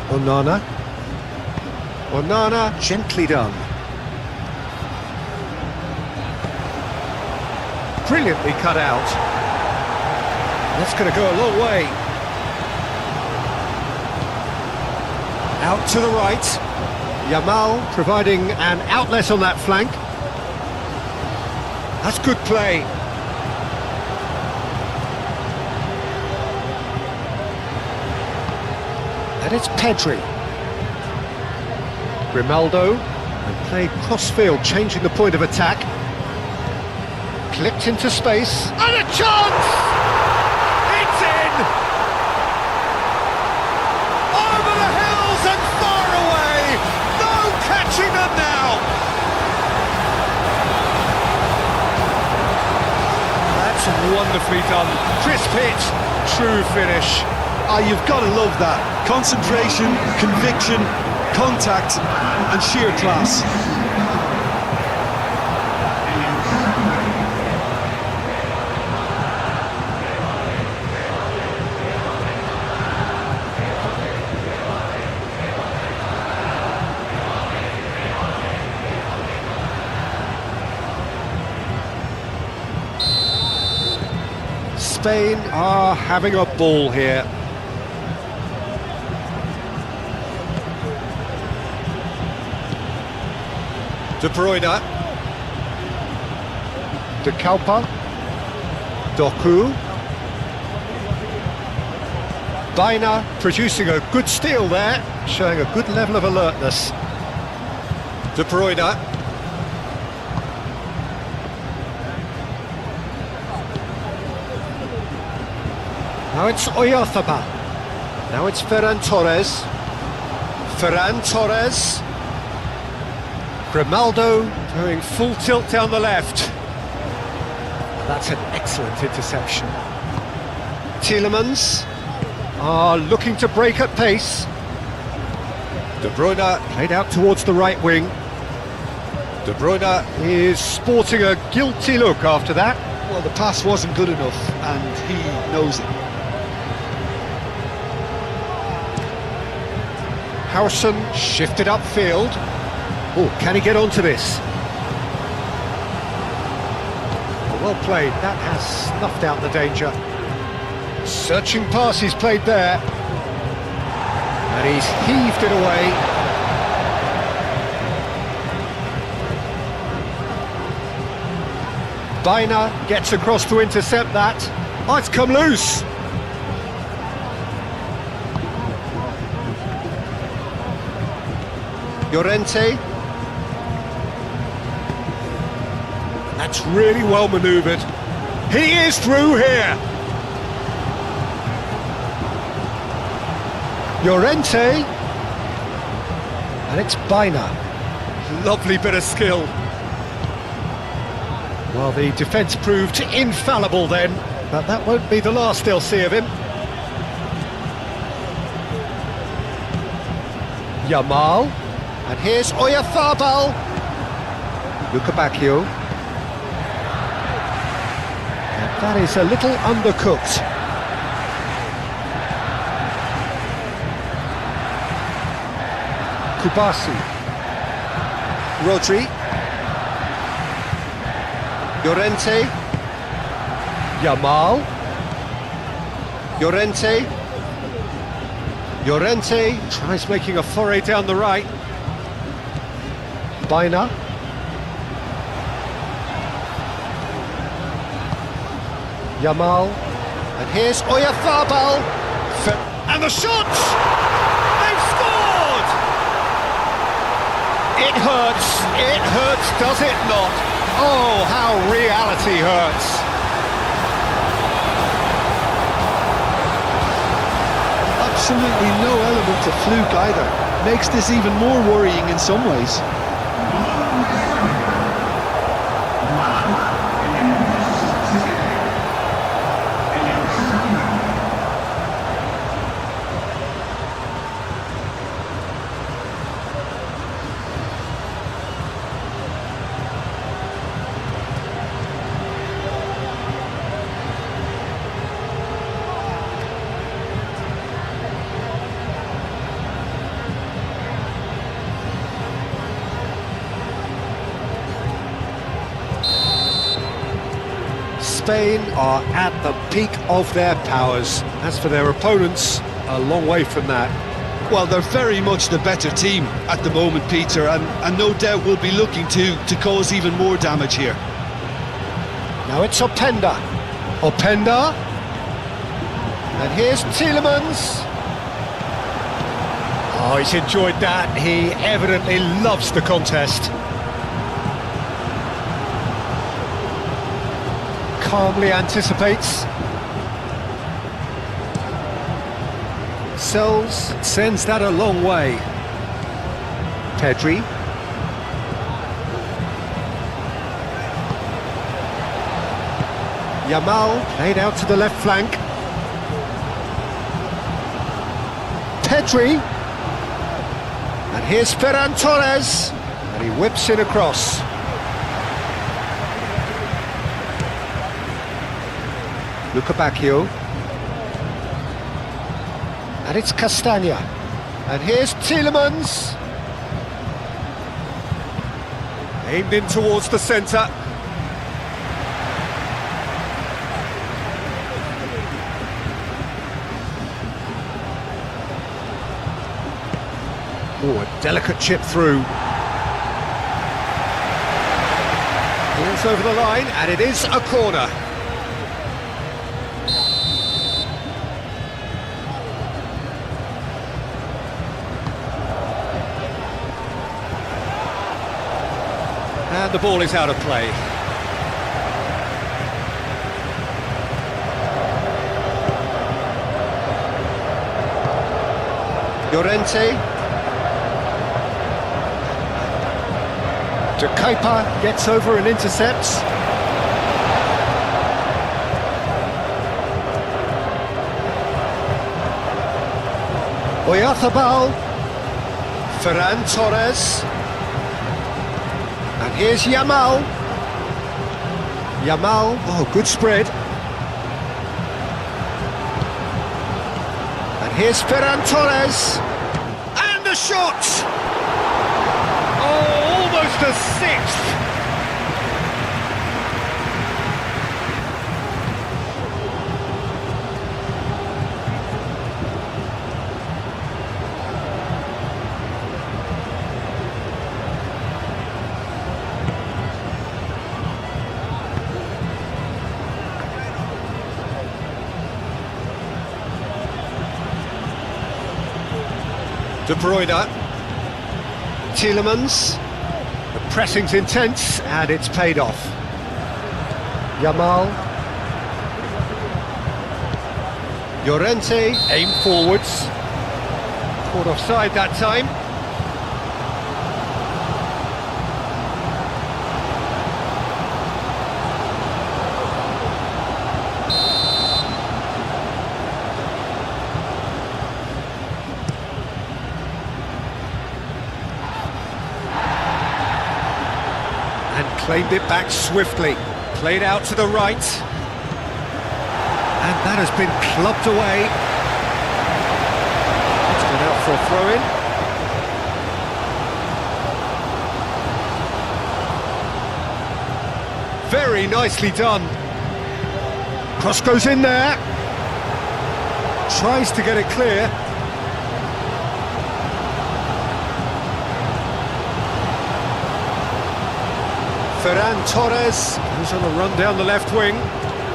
Onana. Onana, gently done. Brilliantly cut out. That's going to go a long way. Out to the right. Yamal providing an outlet on that flank. That's good play. And it's Pedri. Grimaldo, and played cross-field, changing the point of attack. Clipped into space, and a chance! It's in! wonderfully done. Crisp hit, true finish. Ah, you've got to love that. Concentration, conviction, contact, and sheer class. Spain are having a ball here. De Bruyne. De Kalpa. Doku. Bruyne producing a good steal there, showing a good level of alertness. De Bruyne. Now it's Oyarzabal. Now it's Ferran Torres. Ferran Torres. Grimaldo going full tilt down the left. That's an excellent interception. Tielemans are looking to break at pace. De Bruyne played out towards the right wing. De Bruyne is sporting a guilty look after that. Well, the pass wasn't good enough, and he knows it. Howson shifted upfield. Oh, can he get onto this? Well played, that has snuffed out the danger. Searching pass he's played there. And he's heaved it away. Bruyne gets across to intercept that. Oh, it's come loose. Llorente. That's really well manoeuvred. He is through here. Llorente. And it's Bruyne. Lovely bit of skill. Well, the defence proved infallible then, but that won't be the last they'll see of him. Yamal. And here's Oyarzabal. Lukabakio. And that is a little undercooked. Kubasi. Rodri. Llorente. Yamal. Llorente. Llorente tries making a foray down the right. Bruyne. Yamal. And here's Oyarzabal. And the shot! They've scored! It hurts, does it not? Oh, how reality hurts. Absolutely no element of fluke either. Makes this even more worrying in some ways. Spain are at the peak of their powers. As for their opponents, a long way from that. Well, they're very much the better team at the moment, Peter, and no doubt will be looking to cause even more damage here. Now it's Openda. Openda. And here's Tielemans. Oh, he's enjoyed that. He evidently loves the contest. Calmly anticipates. Sells, sends that a long way. Pedri. Yamal played out to the left flank. Pedri. And here's Ferran Torres. And he whips in across. Luca Bacchio. And it's Castagna. And here's Tielemans. Aimed in towards the centre. Oh, a delicate chip through. Balls over the line, and it is a corner. And the ball is out of play. Llorente. De Kuyper gets over and intercepts. Oyarzabal. Ferran Torres. And here's Yamal. Yamal, oh, good spread. And here's Ferran Torres. And the shot! Oh, almost a sixth! De Bruyne, Tielemans, the pressing's intense and it's paid off. Yamal, Llorente, aim forwards, caught offside that time. Claimed it back swiftly, played out to the right, and that has been clubbed away. It's gone out for a throw-in. Very nicely done. Cross goes in there, tries to get it clear. Ferran Torres goes on a run down the left wing.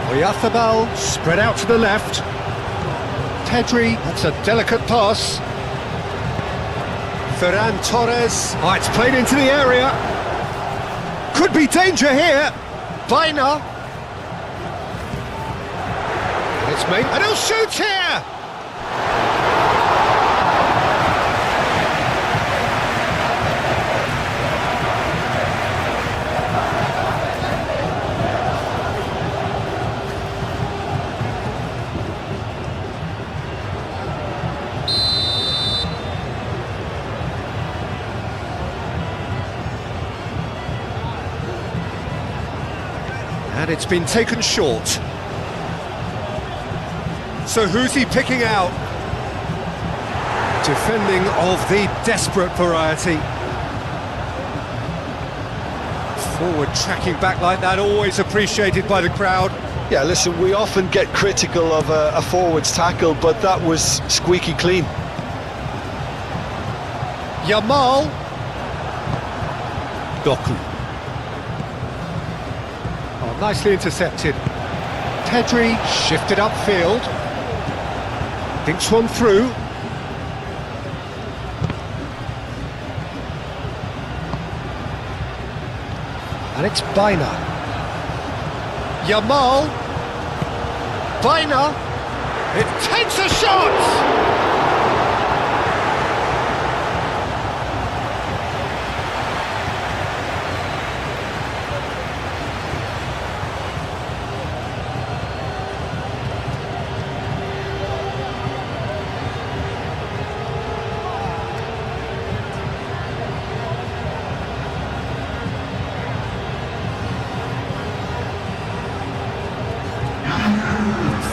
Oyarzabal spread out to the left. Pedri, that's a delicate pass. Ferran Torres, oh, it's played into the area. Could be danger here. Bruyne. And it's made, and he'll shoot here! And it's been taken short. So who's he picking out? Defending of the desperate variety. Forward tracking back like that, always appreciated by the crowd. Yeah, listen, we often get critical of a forward's tackle, but that was squeaky clean. Yamal. Doku. Oh, nicely intercepted. Pedri shifted upfield. Thinks one through. And it's Bruyne. Yamal. Bruyne. It takes a shot!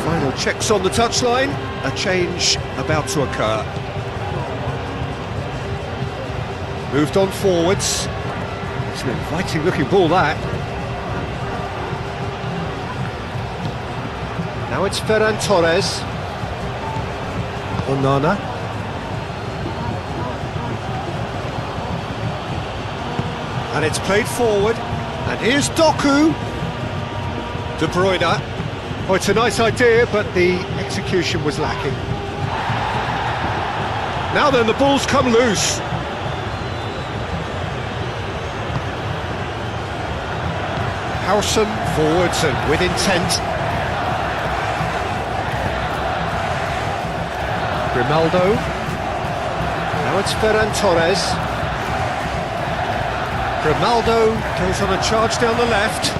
Final checks on the touchline. A change about to occur. Moved on forwards. It's an inviting looking ball, that. Now it's Ferran Torres. Onana. And it's played forward. And here's Doku. De Bruyne. Oh, it's a nice idea, but the execution was lacking. Now then, the ball's come loose. Howson forwards and with intent. Grimaldo. Now it's Ferran Torres. Grimaldo goes on a charge down the left.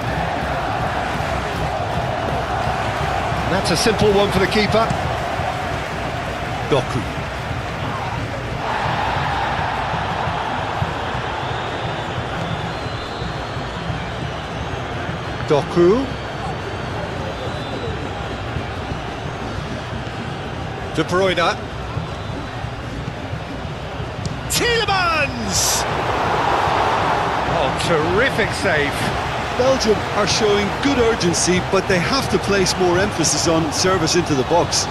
And that's a simple one for the keeper. Doku. Doku. De Bruyne. Tielemans! Oh, terrific save. Belgium are showing good urgency, but they have to place more emphasis on service into the box.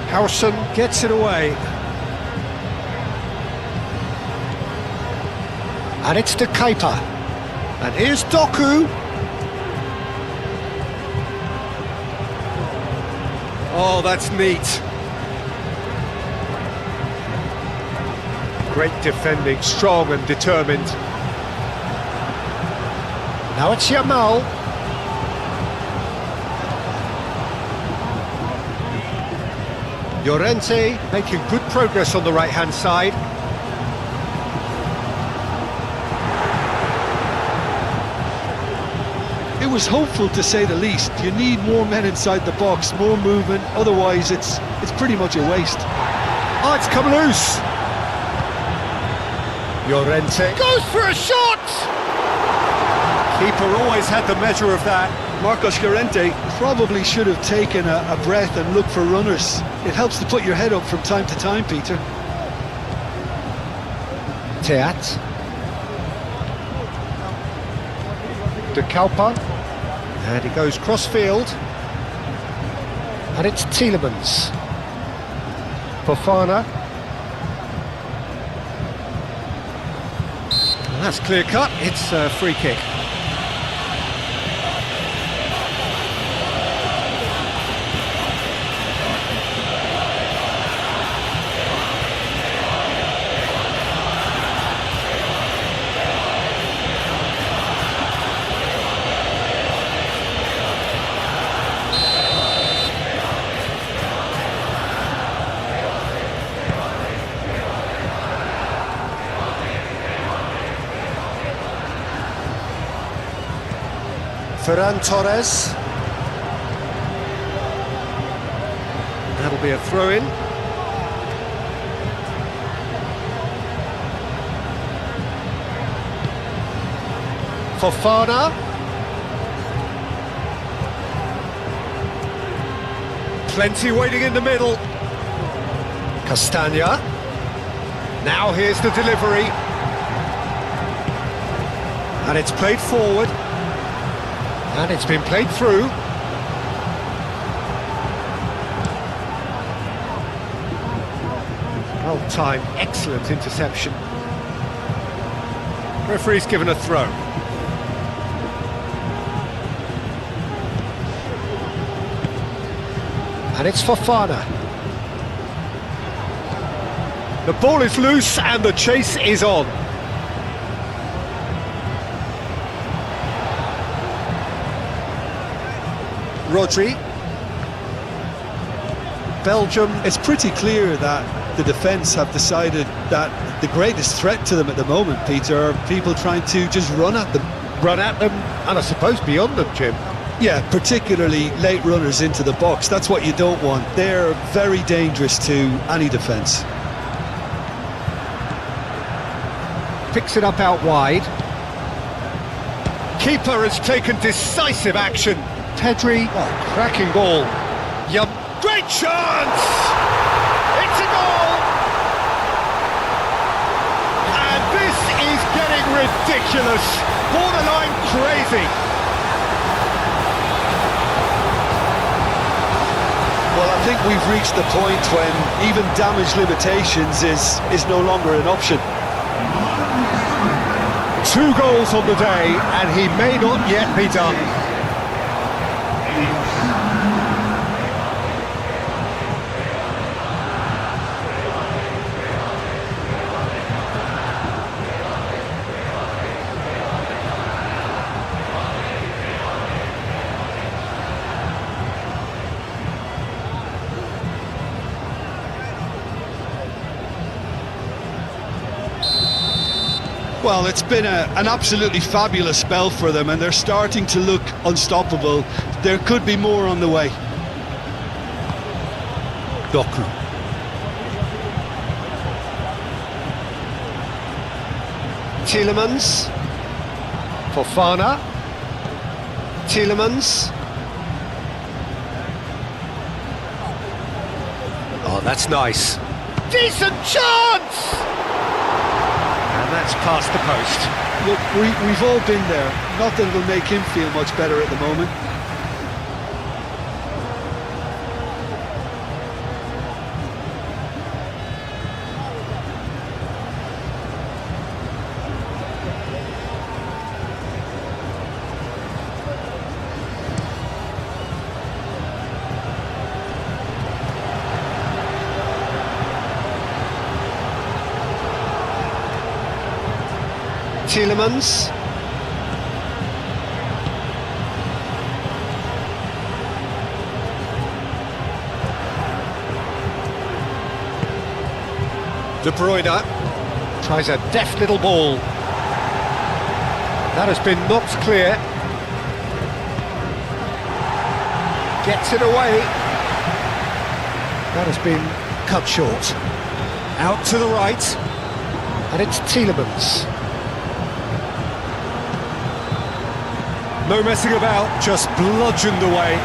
Howson gets it away. And it's to Kepa. And here's Doku. Oh, that's neat. Great defending, strong and determined. Now it's Yamal. Llorente making good progress on the right-hand side. It was hopeful, to say the least. You need more men inside the box, more movement, otherwise it's pretty much a waste. Oh, it's come loose. Llorente goes for a shot! Keeper always had the measure of that. Marcos Llorente probably should have taken a breath and looked for runners. It helps to put your head up from time to time, Peter. Teat. De Kalpa. And he goes cross-field. And it's Tielemans. Fofana. And that's clear cut. It's a free kick. Ferran Torres. That'll be a throw-in. Fofana. Plenty waiting in the middle. Castagna. Now here's the delivery. And it's played forward. And it's been played through. Well timed, excellent interception. Referee's given a throw. And it's Fofana. The ball is loose and the chase is on. Rodri. Belgium. It's pretty clear that the defence have decided that the greatest threat to them at the moment, Peter, are people trying to just run at them. Run at them, and I suppose beyond them, Jim. Yeah, particularly late runners into the box. That's what you don't want. They're very dangerous to any defence. Picks it up out wide. Keeper has taken decisive action. Pedri, cracking ball. Great chance! It's a goal! And this is getting ridiculous. Borderline crazy. Well, I think we've reached the point when even damage limitations is no longer an option. 2 goals on the day, and he may not yet be done. Well, it's been an absolutely fabulous spell for them, and they're starting to look unstoppable. There could be more on the way. Doku. Tielemans. Fofana. Tielemans. Oh, that's nice. Decent chance! And that's past the post. Look, we've all been there. Nothing will make him feel much better at the moment. Tielemans. De Bruyne tries a deft little ball. That has been knocked clear. Gets it away. That has been cut short. Out to the right. And it's Tielemans. No messing about, just bludgeoned away.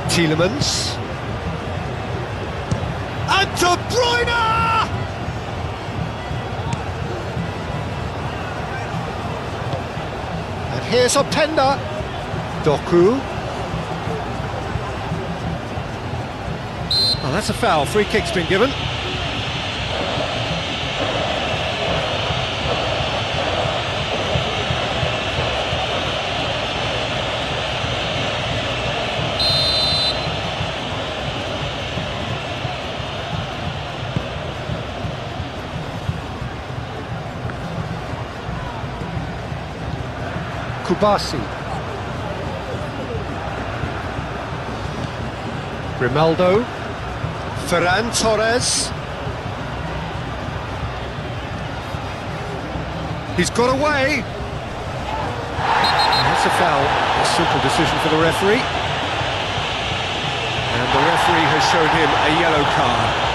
Tielemans. And De Bruyne! And here's Openda. Doku. Oh, that's a foul. Free kick's been given. Kubasi. Grimaldo. Ferran Torres. He's got away. That's a foul. A simple decision for the referee. And the referee has shown him a yellow card.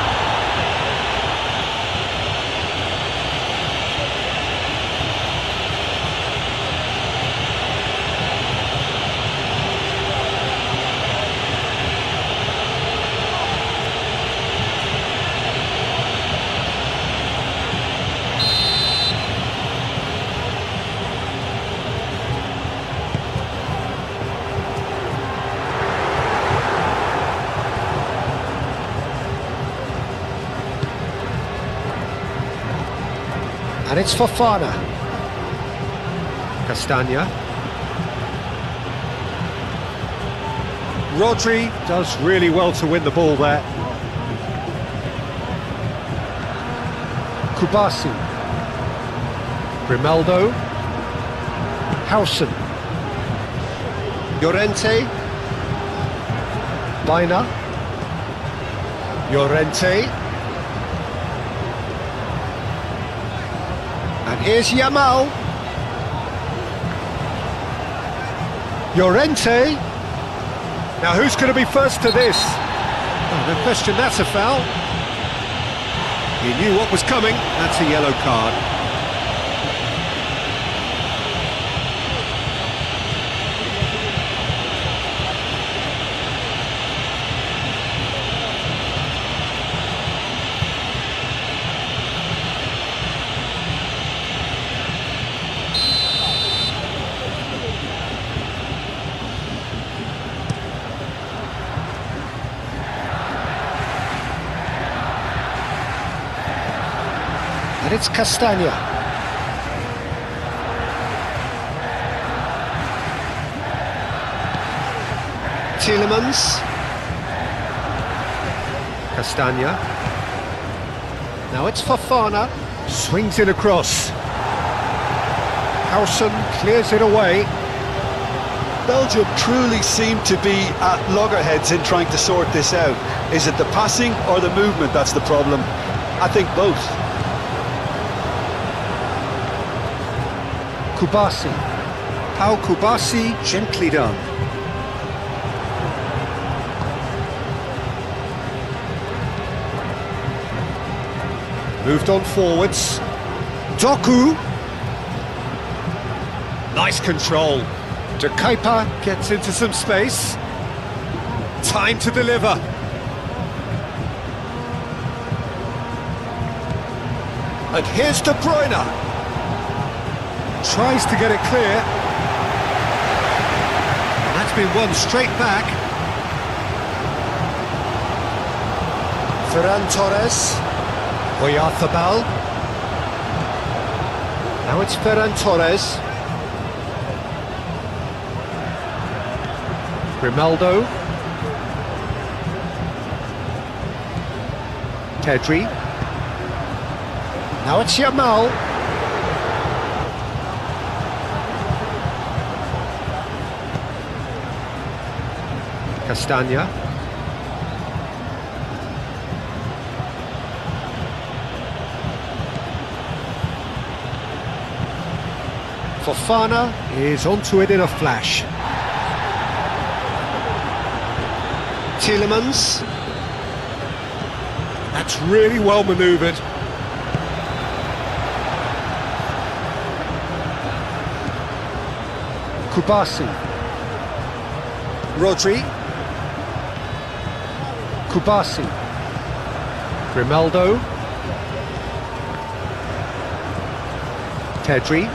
And it's Fofana. Castagna. Rodri does really well to win the ball there. Kubasi. Grimaldo. Hausen. Llorente. Baina. Llorente. And here's Yamal. Llorente. Now who's going to be first to this? Oh, no question, that's a foul. He knew what was coming. That's a yellow card. And it's Castagna. Tielemans. Castagna. Now it's Fofana. Swings it across. Howson clears it away. Belgium truly seem to be at loggerheads in trying to sort this out. Is it the passing or the movement that's the problem? I think both. Kubasi. Pau Kubasi, gently done. Moved on forwards. Doku. Nice control. De Kuyper gets into some space. Time to deliver. And here's De Bruyne. Tries to get it clear. And that's been won straight back. Ferran Torres. Oyarzabal. Now it's Ferran Torres. Grimaldo. Pedri. Now it's Yamal. Castagna. Fofana is onto it in a flash. Tielemans. That's really well manoeuvred. Kubasi. Rodri. Kubasi. Grimaldo. Pedri.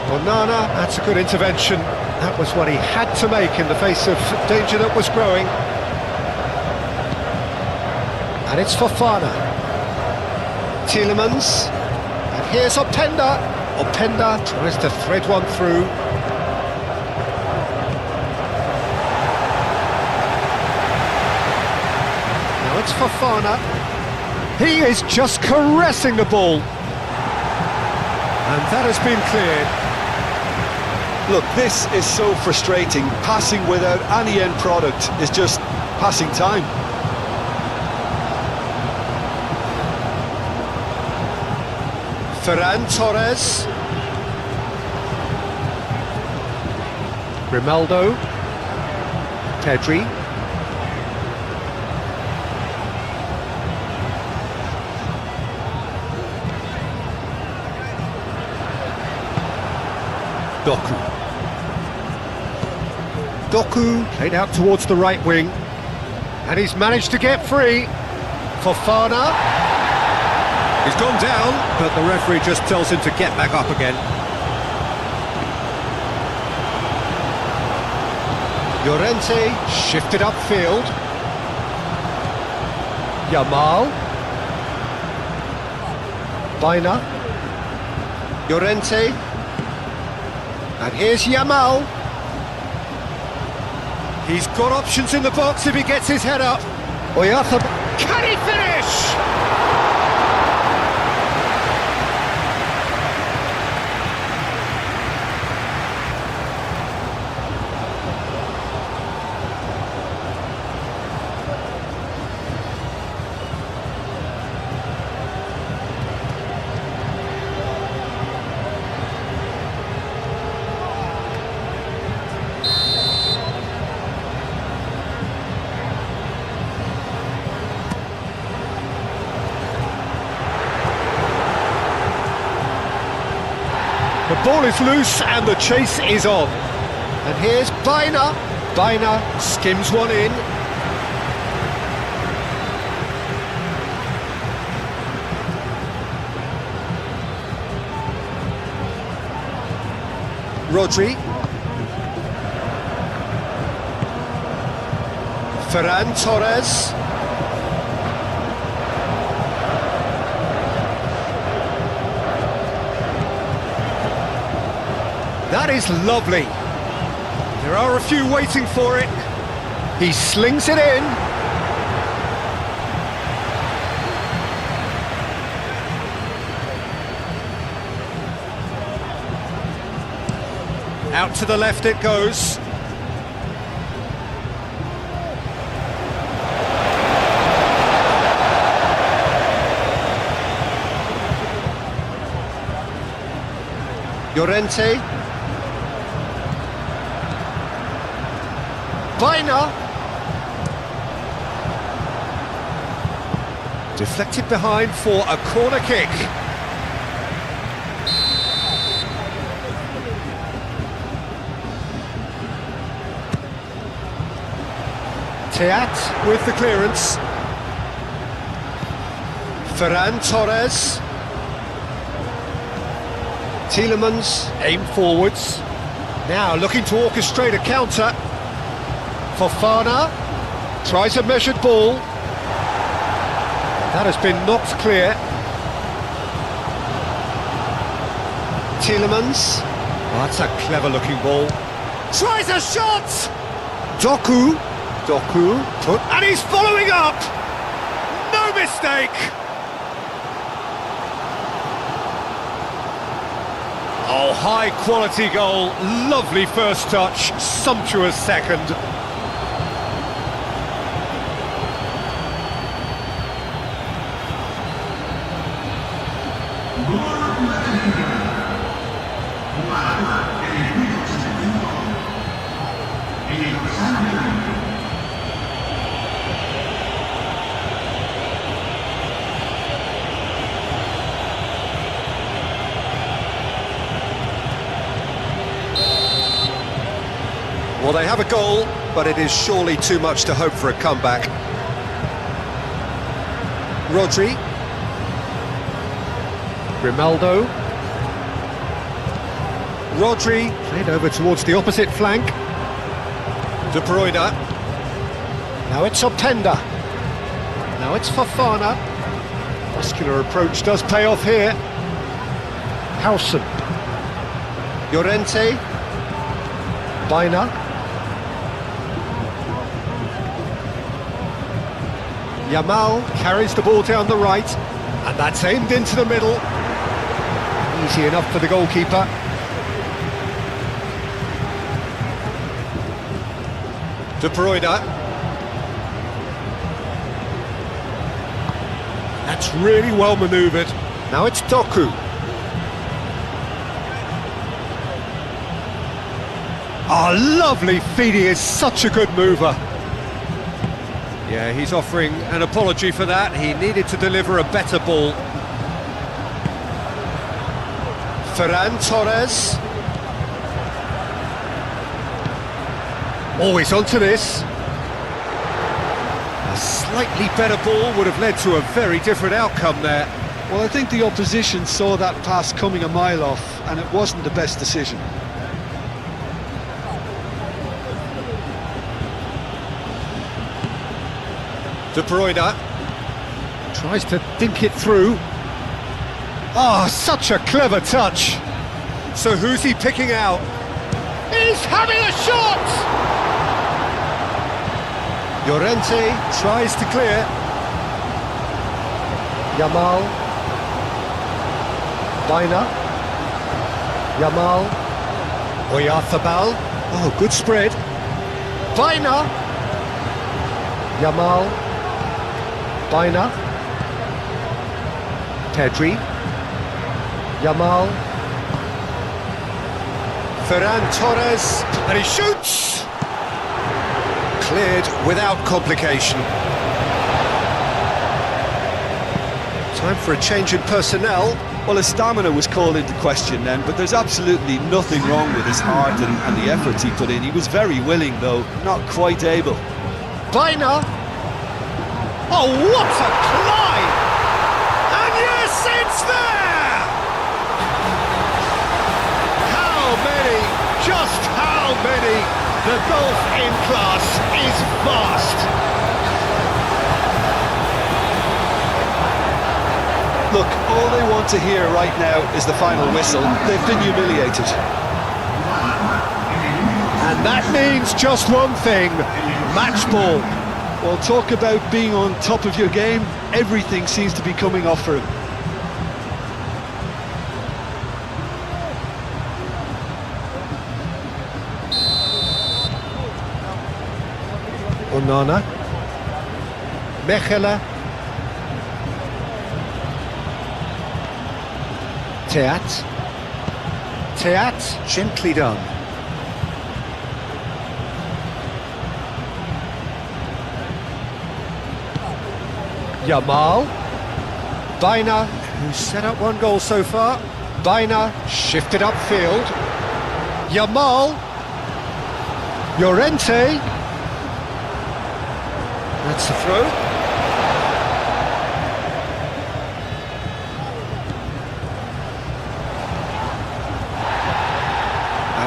Onana, that's a good intervention. That was what he had to make in the face of danger that was growing. And it's Fofana. Tielemans. And here's Openda. Openda tries to thread one through. Now it's Fofana. He is just caressing the ball. And that has been cleared. Look, this is so frustrating. Passing without any end product is just passing time. Ferran Torres. Grimaldo. Pedri. Doku. Doku played out towards the right wing, and he's managed to get free. Fofana. He's gone down, but the referee just tells him to get back up again. Llorente shifted upfield. Yamal. Bruyne. Llorente. And here's Yamal. He's got options in the box if he gets his head up. Oyarzabal. Can he finish? ball is loose and the chase is on. And here's Bruyne. Bruyne skims one in. Rodri. Ferran Torres. That is lovely. There are a few waiting for it. He slings it in. Out to the left it goes. Llorente. Bruyne. Deflected behind for a corner kick. Teat with the clearance. Ferran Torres. Tielemans aim forwards. Now looking to orchestrate a counter. Fofana tries a measured ball. That has been knocked clear. Tielemans. Oh, that's a clever looking ball. Tries a shot! Doku put, and he's following up! No mistake! Oh, high quality goal, lovely first touch, sumptuous second. Well, they have a goal, but it is surely too much to hope for a comeback. Rodri. Grimaldo. Rodri, played over towards the opposite flank. De Bruyne. Now it's Openda. Now it's Fofana. Muscular approach does pay off here. Howson. Llorente. Bruyne. Yamal carries the ball down the right, and that's aimed into the middle. Easy enough for the goalkeeper. De Bruyne. That's really well manoeuvred. Now it's Doku. Oh, lovely feed, he is such a good mover. Yeah, he's offering an apology for that. He needed to deliver a better ball. Ferran Torres. Always onto this. A slightly better ball would have led to a very different outcome there. Well, I think the opposition saw that pass coming a mile off, and it wasn't the best decision. De Bruyne tries to dink it through. Oh, such a clever touch. So who's he picking out? He's having a shot! Llorente tries to clear. Yamal. Bruyne. Yamal. Oyarzabal. Oh, good spread. Bruyne. Yamal. Bruyne. Pedri. Yamal. Ferran Torres, and he shoots! Cleared without complication. Time for a change in personnel. Well, his stamina was called into question then, but there's absolutely nothing wrong with his heart and the efforts he put in. He was very willing, though, not quite able. Bruyne. Oh, what a climb! And yes, it's there! How many, just how many? The golf in class is vast. Look, all they want to hear right now is the final whistle. They've been humiliated. And that means just one thing, match ball. Well, talk about being on top of your game. Everything seems to be coming off for him. Onana. Mechela. Teat, gently done. Yamal. Bruyne, who's set up one goal so far. Bruyne, shifted upfield. Yamal. Llorente. That's a throw.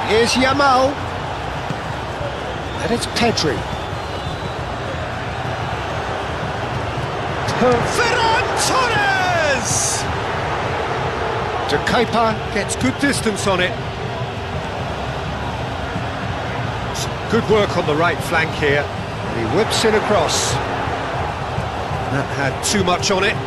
Here's Yamal, and it's Pedri. Ferran Torres! De Kuyper gets good distance on it. Some good work on the right flank here, and he whips in across. That had too much on it.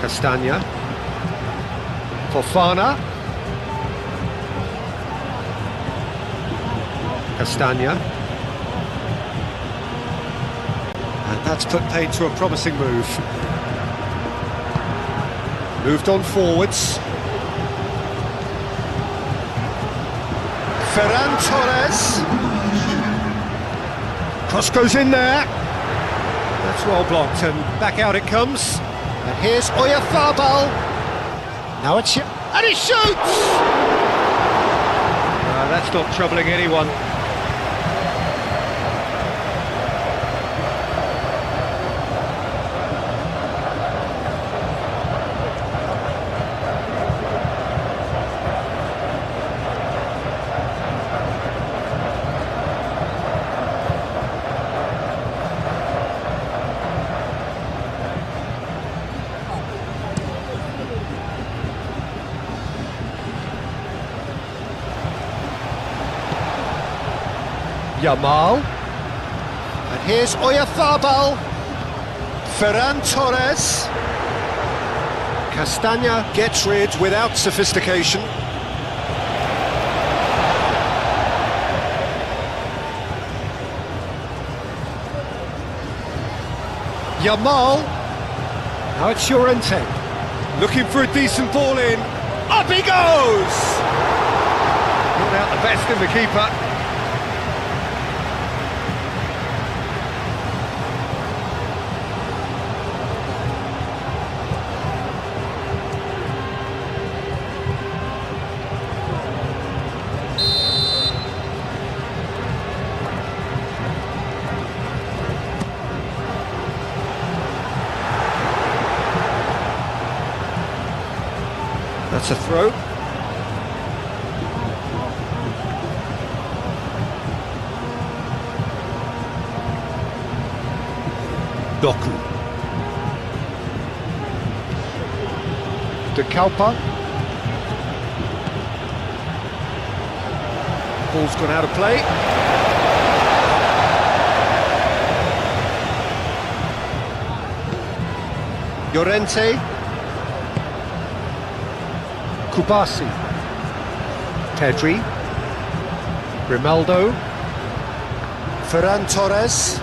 Castagna, Fofana, Castagna, and that's put paid to a promising move. Moved on forwards. Ferran Torres, cross goes in there. That's well blocked, and back out it comes. And here's Oyarzabal. Now it's... and he shoots! That's not troubling anyone. Yamal, and here's Oyarzabal. Ferran Torres. Castagna gets rid without sophistication. Yamal, now it's Llorente, looking for a decent ball in. Up he goes! Not out the best in the keeper. That's a throw. Doku. De Kuyper. Ball's gone out of play. Llorente. Kubasi, Pedri, Grimaldo, Ferran Torres,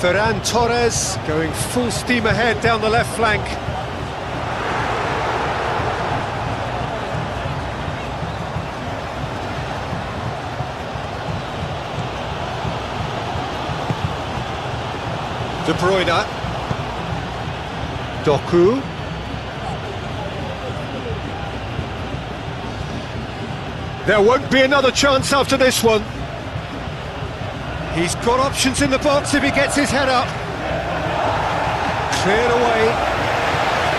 Ferran Torres going full steam ahead down the left flank. De Bruyne. Doku. There won't be another chance after this one. He's got options in the box if he gets his head up. Cleared away.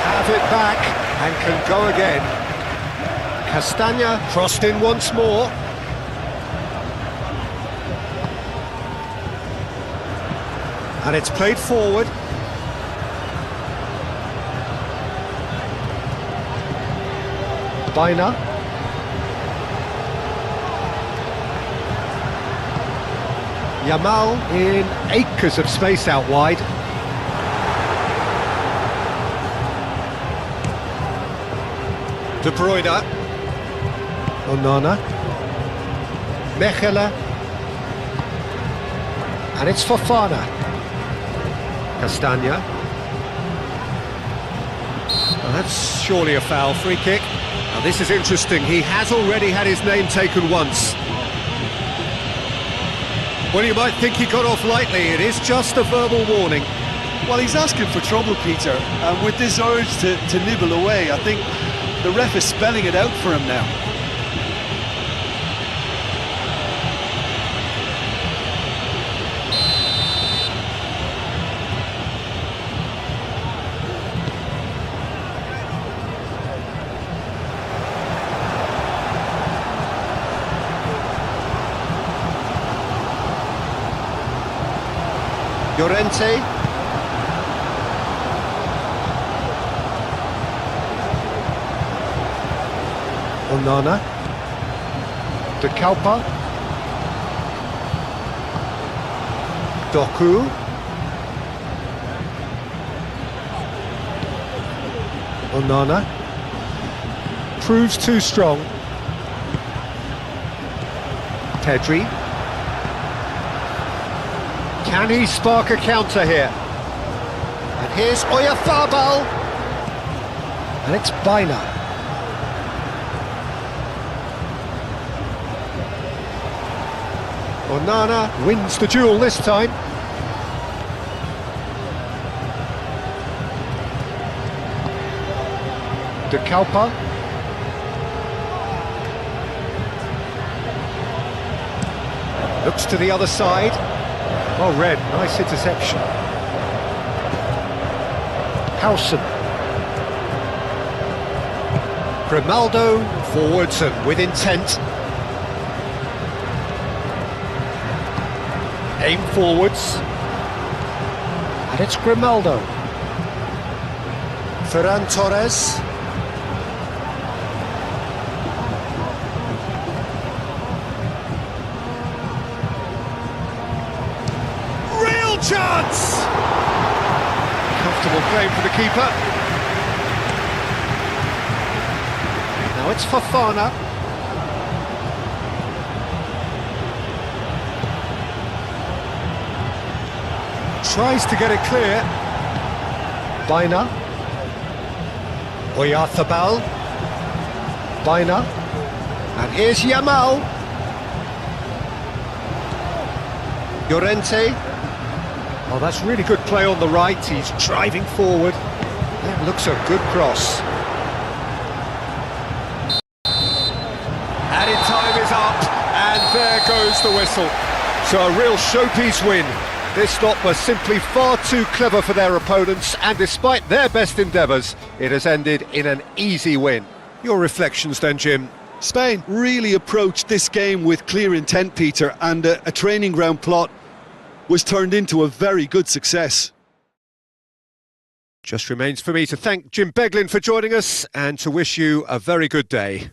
Have it back and can go again. Castagna crossed in once more. And it's played forward. Bruyne. Yamal in acres of space out wide. De Bruyne. Onana. Mechelen. And it's Fofana. Castagna. Well, that's surely a foul. Free kick. Now this is interesting. He has already had his name taken once. Well, you might think he got off lightly. It is just a verbal warning. Well, he's asking for trouble, Peter, and with this urge to nibble away, I think the ref is spelling it out for him now. Llorente. Onana. De Kalpa. Doku. Onana. Proves too strong. Pedri. Can he spark a counter here? And here's Oyarzabal. And it's Bruyne. Onana wins the duel this time. De Kalpa. Looks to the other side. Well read, nice interception. Howson. Grimaldo forwards and with intent. Aim forwards. And it's Grimaldo. Ferran Torres. Chance! Comfortable claim for the keeper. Now it's Fofana. Tries to get it clear. Bruyne. Oyarzabal. Bruyne. And here's Yamal. Llorente. Oh, that's really good play on the right. He's driving forward. That looks a good cross. Added time is up, and there goes the whistle. So a real showpiece win. This lot was simply far too clever for their opponents, and despite their best endeavours, it has ended in an easy win. Your reflections then, Jim? Spain really approached this game with clear intent, Peter, and a training ground plot was turned into a very good success. Just remains for me to thank Jim Beglin for joining us and to wish you a very good day.